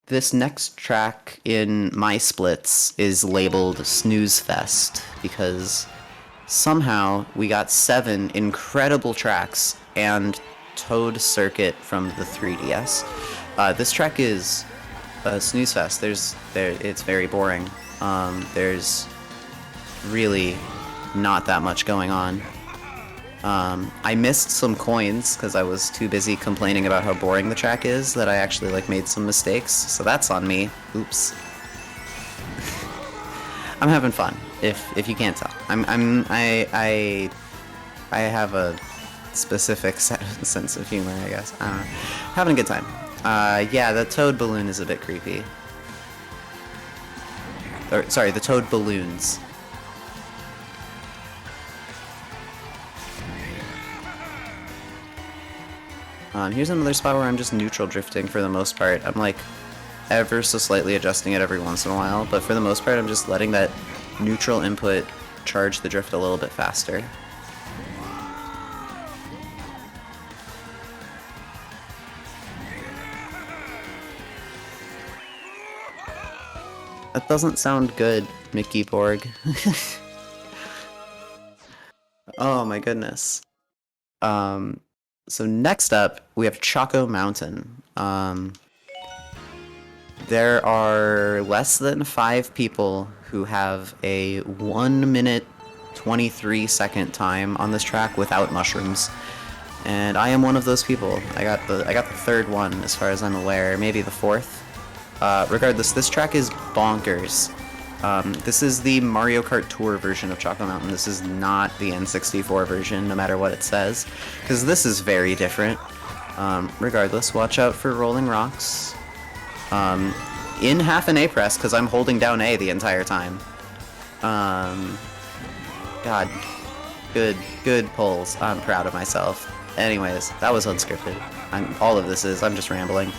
This next track in my splits is labeled Snooze Fest, because somehow we got 7 incredible tracks and Toad Circuit from the 3DS. This track is Snooze Fest. It's very boring. There's really not that much going on. I missed some coins because I was too busy complaining about how boring the track is that I actually made some mistakes, so that's on me. Oops. I'm having fun, if you can't tell. I have a specific sense of humor, I guess. I don't know. Having a good time. Yeah, the Toad balloon is a bit creepy. Or, sorry, the Toad balloons. Here's another spot where I'm just neutral drifting for the most part. I'm ever so slightly adjusting it every once in a while, but for the most part I'm just letting that neutral input charge the drift a little bit faster. That doesn't sound good, Mickey Borg. Oh my goodness. So next up, we have Choco Mountain. There are less than 5 people who have a 1 minute 23 second time on this track without mushrooms, and I am one of those people. I got the 3rd one as far as I'm aware, maybe the 4th. Regardless, this track is bonkers. This is the Mario Kart Tour version of Choco Mountain. This is not the N64 version, no matter what it says, because this is very different. Regardless, watch out for rolling rocks. In half an A press, because I'm holding down A the entire time. God, good pulls. I'm proud of myself. Anyways, that was unscripted. All of this is, I'm just rambling.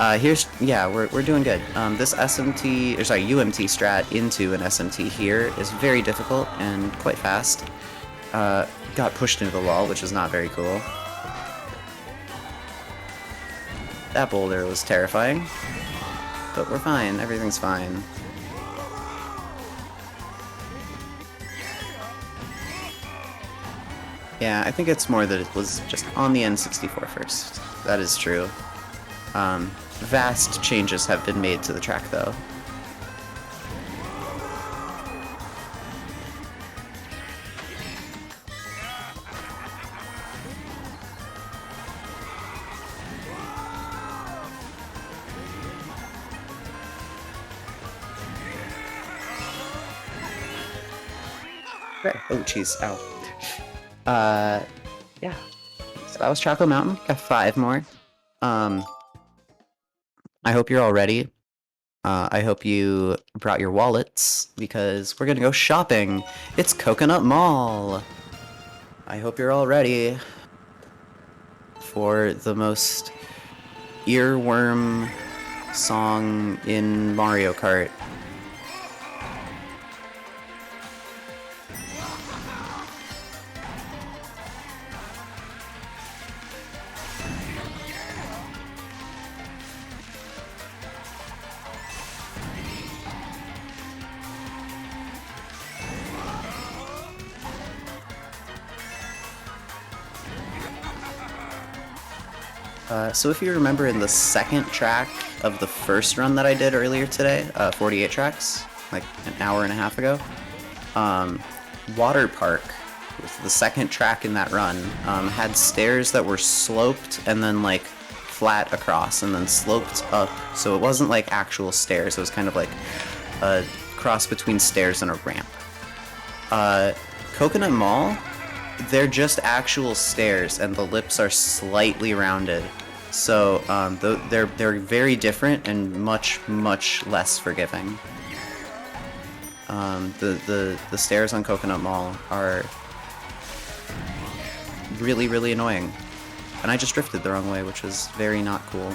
We're doing good. This UMT strat into an SMT here is very difficult and quite fast. Got pushed into the wall, which is not very cool. That boulder was terrifying. But we're fine, everything's fine. Yeah, I think it's more that it was just on the N64 first. That is true. Vast changes have been made to the track, though. Okay. Oh, jeez. Ow. Yeah. that was Choco Mountain. Got 5 more. I hope you're all ready. I hope you brought your wallets, because we're gonna go shopping. It's Coconut Mall! I hope you're all ready for the most earworm song in Mario Kart. So if you remember in the second track of the first run that I did earlier today, 48 tracks, like an hour and a half ago, Water Park, was the second track in that run, had stairs that were sloped and then like flat across and then sloped up, so it wasn't like actual stairs, it was kind of like a cross between stairs and a ramp. Coconut Mall, they're just actual stairs, and the lips are slightly rounded. So they're very different and much less forgiving. The stairs on Coconut Mall are really annoying, and I just drifted the wrong way, which was very not cool.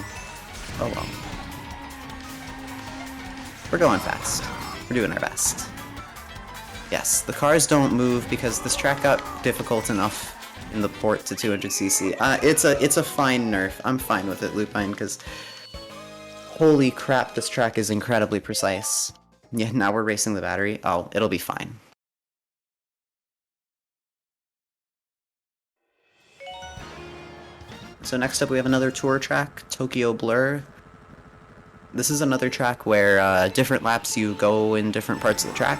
Oh well. We're going fast. We're doing our best. Yes, the cars don't move because this track got difficult enough in the port to 200cc. It's a fine nerf. I'm fine with it, Lupine, because holy crap, this track is incredibly precise. Yeah, now we're racing the battery. Oh, it'll be fine. So next up we have another tour track, Tokyo Blur. This is another track where different laps you go in different parts of the track.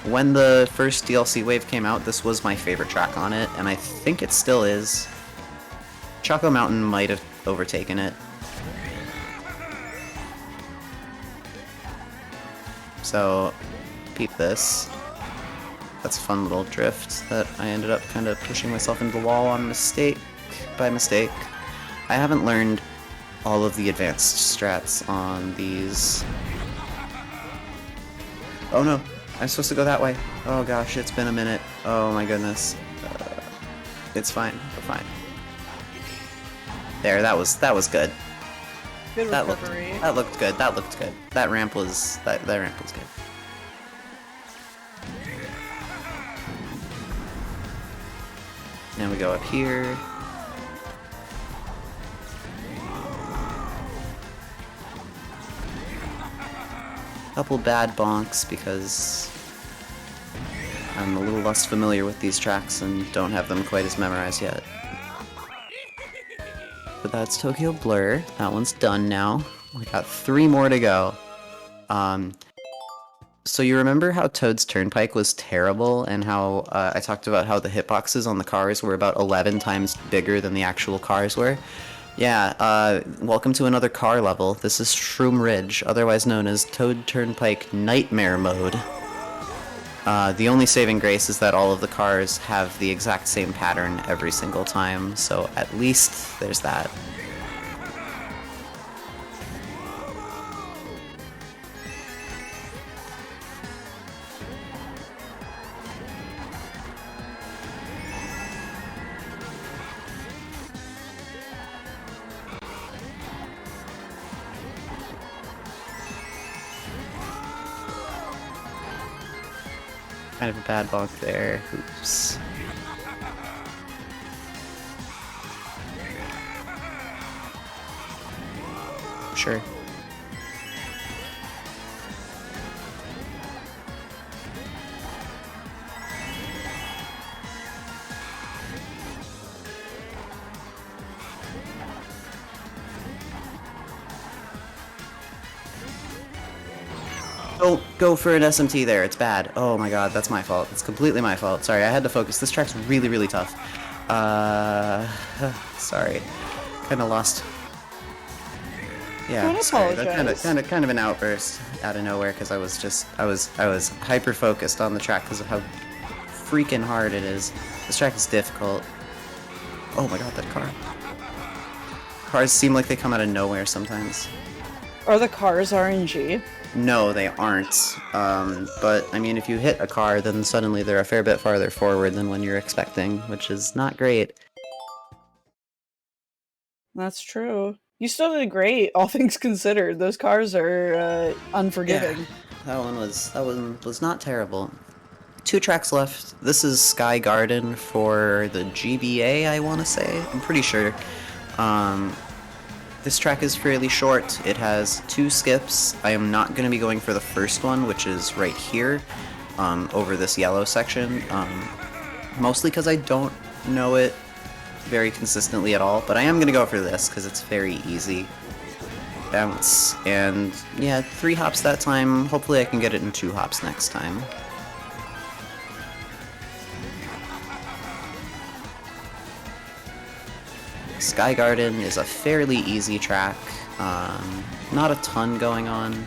When the first DLC wave came out, this was my favorite track on it, and I think it still is. Choco Mountain might have overtaken it. So, peep this. That's a fun little drift that I ended up kind of pushing myself into the wall by mistake. I haven't learned all of the advanced strats on these. Oh no, I'm supposed to go that way. Oh gosh, it's been a minute. Oh my goodness. It's fine, we're fine. There, that was good. Good That recovery. looked good, that looked good. That ramp was good. Now we go up here. Couple bad bonks because I'm a little less familiar with these tracks and don't have them quite as memorized yet. But that's Tokyo Blur. That one's done now. We got 3 more to go. So you remember how Toad's Turnpike was terrible, and how I talked about how the hitboxes on the cars were about 11 times bigger than the actual cars were? Yeah, welcome to another car level. This is Shroom Ridge, otherwise known as Toad Turnpike Nightmare Mode. The only saving grace is that all of the cars have the exact same pattern every single time, so at least there's that. Kind of a bad bonk there. Oops. Sure. Don't go for an SMT there, it's bad. Oh my god, that's my fault. It's completely my fault. Sorry, I had to focus. This track's really tough. Sorry. Kinda lost. Yeah, Don't sorry. apologize. That kind of an outburst out of nowhere because I was hyper focused on the track because of how freaking hard it is. This track is difficult. Oh my god, that car. Cars seem like they come out of nowhere sometimes. Are the cars RNG? No, they aren't. But, I mean, if you hit a car, then suddenly they're a fair bit farther forward than when you're expecting, which is not great. That's true. You still did great, all things considered. Those cars are Yeah, unforgiving. that one was not terrible. 2 tracks left. This is Sky Garden for the GBA, I want to say. I'm pretty sure. Um, this track is fairly short. It has 2 skips. I am not going to be going for the first one, which is right here, over this yellow section. Mostly because I don't know it very consistently at all, but I am going to go for this because it's very easy. Bounce, and yeah, 3 hops that time. Hopefully I can get it in 2 hops next time. Sky Garden is a fairly easy track. Not a ton going on.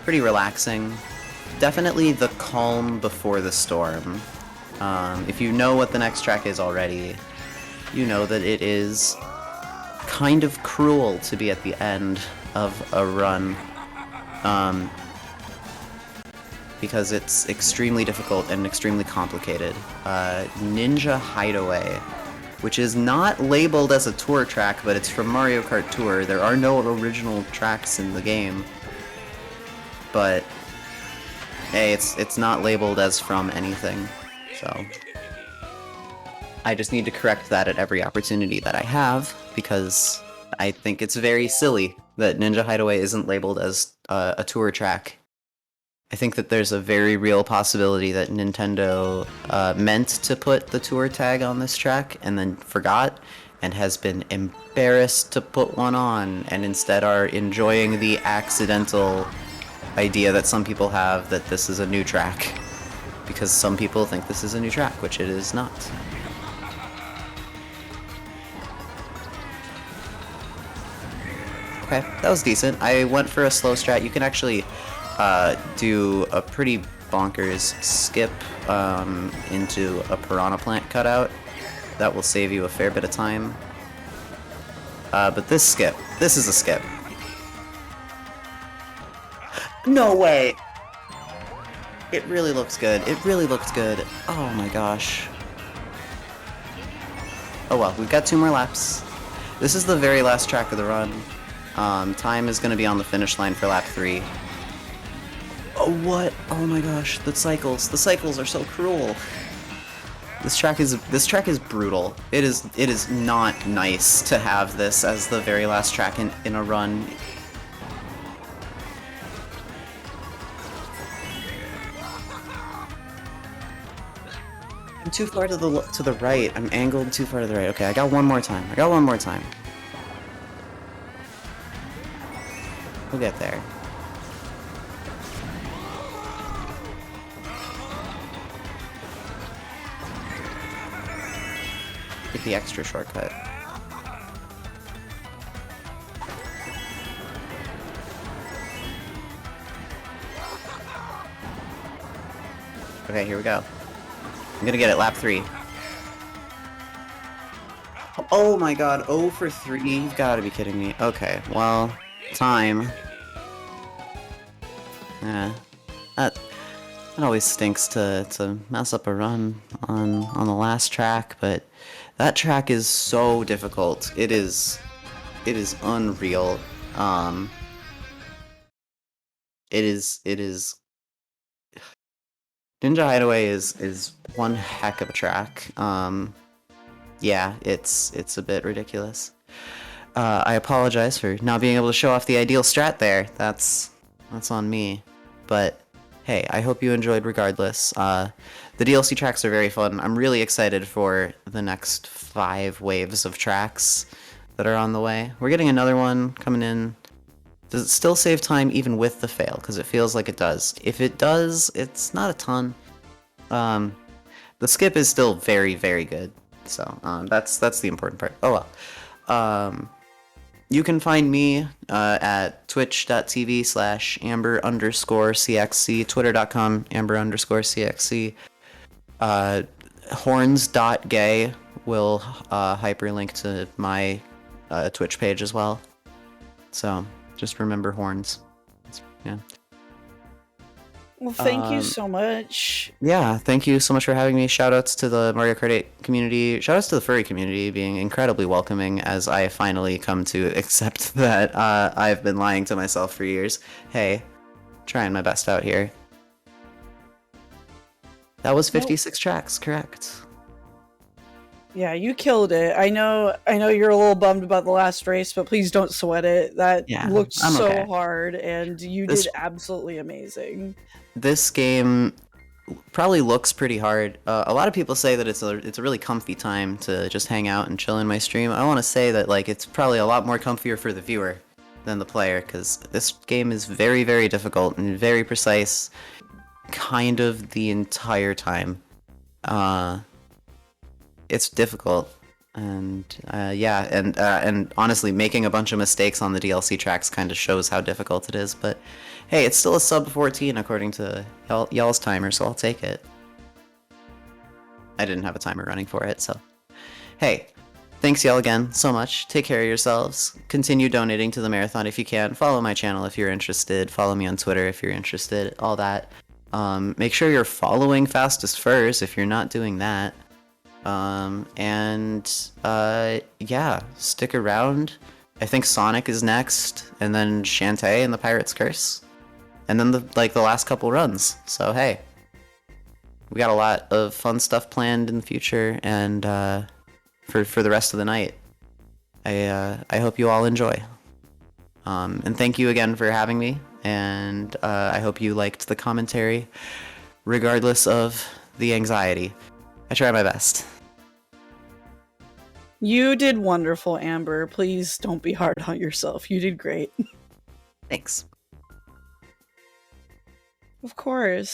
Pretty relaxing. Definitely the calm before the storm. If you know what the next track is already, you know that it is kind of cruel to be at the end of a run. Because it's extremely difficult and extremely complicated. Ninja Hideaway, which is not labeled as a tour track, but it's from Mario Kart Tour. There are no original tracks in the game. But, hey, it's not labeled as from anything, so I just need to correct that at every opportunity that I have, because I think it's very silly that Ninja Hideaway isn't labeled as a tour track. I think that there's a very real possibility that Nintendo meant to put the tour tag on this track and then forgot and has been embarrassed to put one on, and instead are enjoying the accidental idea that some people have that this is a new track. Because some people think this is a new track, which it is not. Okay, that was decent. I went for a slow strat. You can actually do a pretty bonkers skip into a piranha plant cutout. That will save you a fair bit of time. But this is a skip. No way! It really looks good. It really looks good. Oh my gosh. Oh well, we've got 2 more laps. This is the very last track of the run. Time is going to be on the finish line for lap 3. Oh, what? Oh my gosh, the cycles. The cycles are so cruel. This track is brutal. It is not nice to have this as the very last track in a run. I'm too far to the right. I'm angled too far to the right. Okay, I got one more time. We'll get there. Get the extra shortcut. Okay, here we go. I'm gonna get it, lap 3. Oh my god, 0 for 3? You've gotta be kidding me. Okay, well, time. Yeah, that always stinks to mess up a run on the last track, but that track is so difficult. It is unreal. It is Ninja Hideaway is one heck of a track. Yeah, it's a bit ridiculous. I apologize for not being able to show off the ideal strat there. That's on me. But hey, I hope you enjoyed regardless. The DLC tracks are very fun. I'm really excited for the next 5 waves of tracks that are on the way. We're getting another one coming in. Does it still save time even with the fail? Because it feels like it does. If it does, it's not a ton. The skip is still very, very good. So that's the important part. Oh well. You can find me at twitch.tv/amber_cxc, twitter.com amber_cxc, horns.gay, will hyperlink to my Twitch page as well. So just remember horns. Yeah. Well, thank you so much. Yeah, thank you so much for having me. Shoutouts to the Mario Kart 8 community. Shoutouts to the furry community being incredibly welcoming as I finally come to accept that I've been lying to myself for years. Hey, trying my best out here. That was 56 tracks, correct. Yeah, you killed it. I know you're a little bummed about the last race, but please don't sweat it. That looked I'm so okay. hard, and you did absolutely amazing. This game probably looks pretty hard. A lot of people say that it's a really comfy time to just hang out and chill in my stream. I want to say that like it's probably a lot more comfier for the viewer than the player, because this game is very, very difficult and very precise kind of the entire time. It's difficult, and yeah, and honestly, making a bunch of mistakes on the DLC tracks kind of shows how difficult it is. But hey, it's still a sub 14 according to y'all's timer, so I'll take it. I didn't have a timer running for it, so hey, thanks y'all again so much. Take care of yourselves. Continue donating to the marathon if you can. Follow my channel if you're interested. Follow me on Twitter if you're interested. All that. Make sure you're following Fastest First if you're not doing that. Yeah, stick around. I think Sonic is next, and then Shantae and the Pirate's Curse, and then the last couple runs. So hey, we got a lot of fun stuff planned in the future, and for the rest of the night. I hope you all enjoy. And thank you again for having me, and I hope you liked the commentary, regardless of the anxiety. I try my best. You did wonderful, Amber. Please don't be hard on yourself. You did great. Thanks. Of course.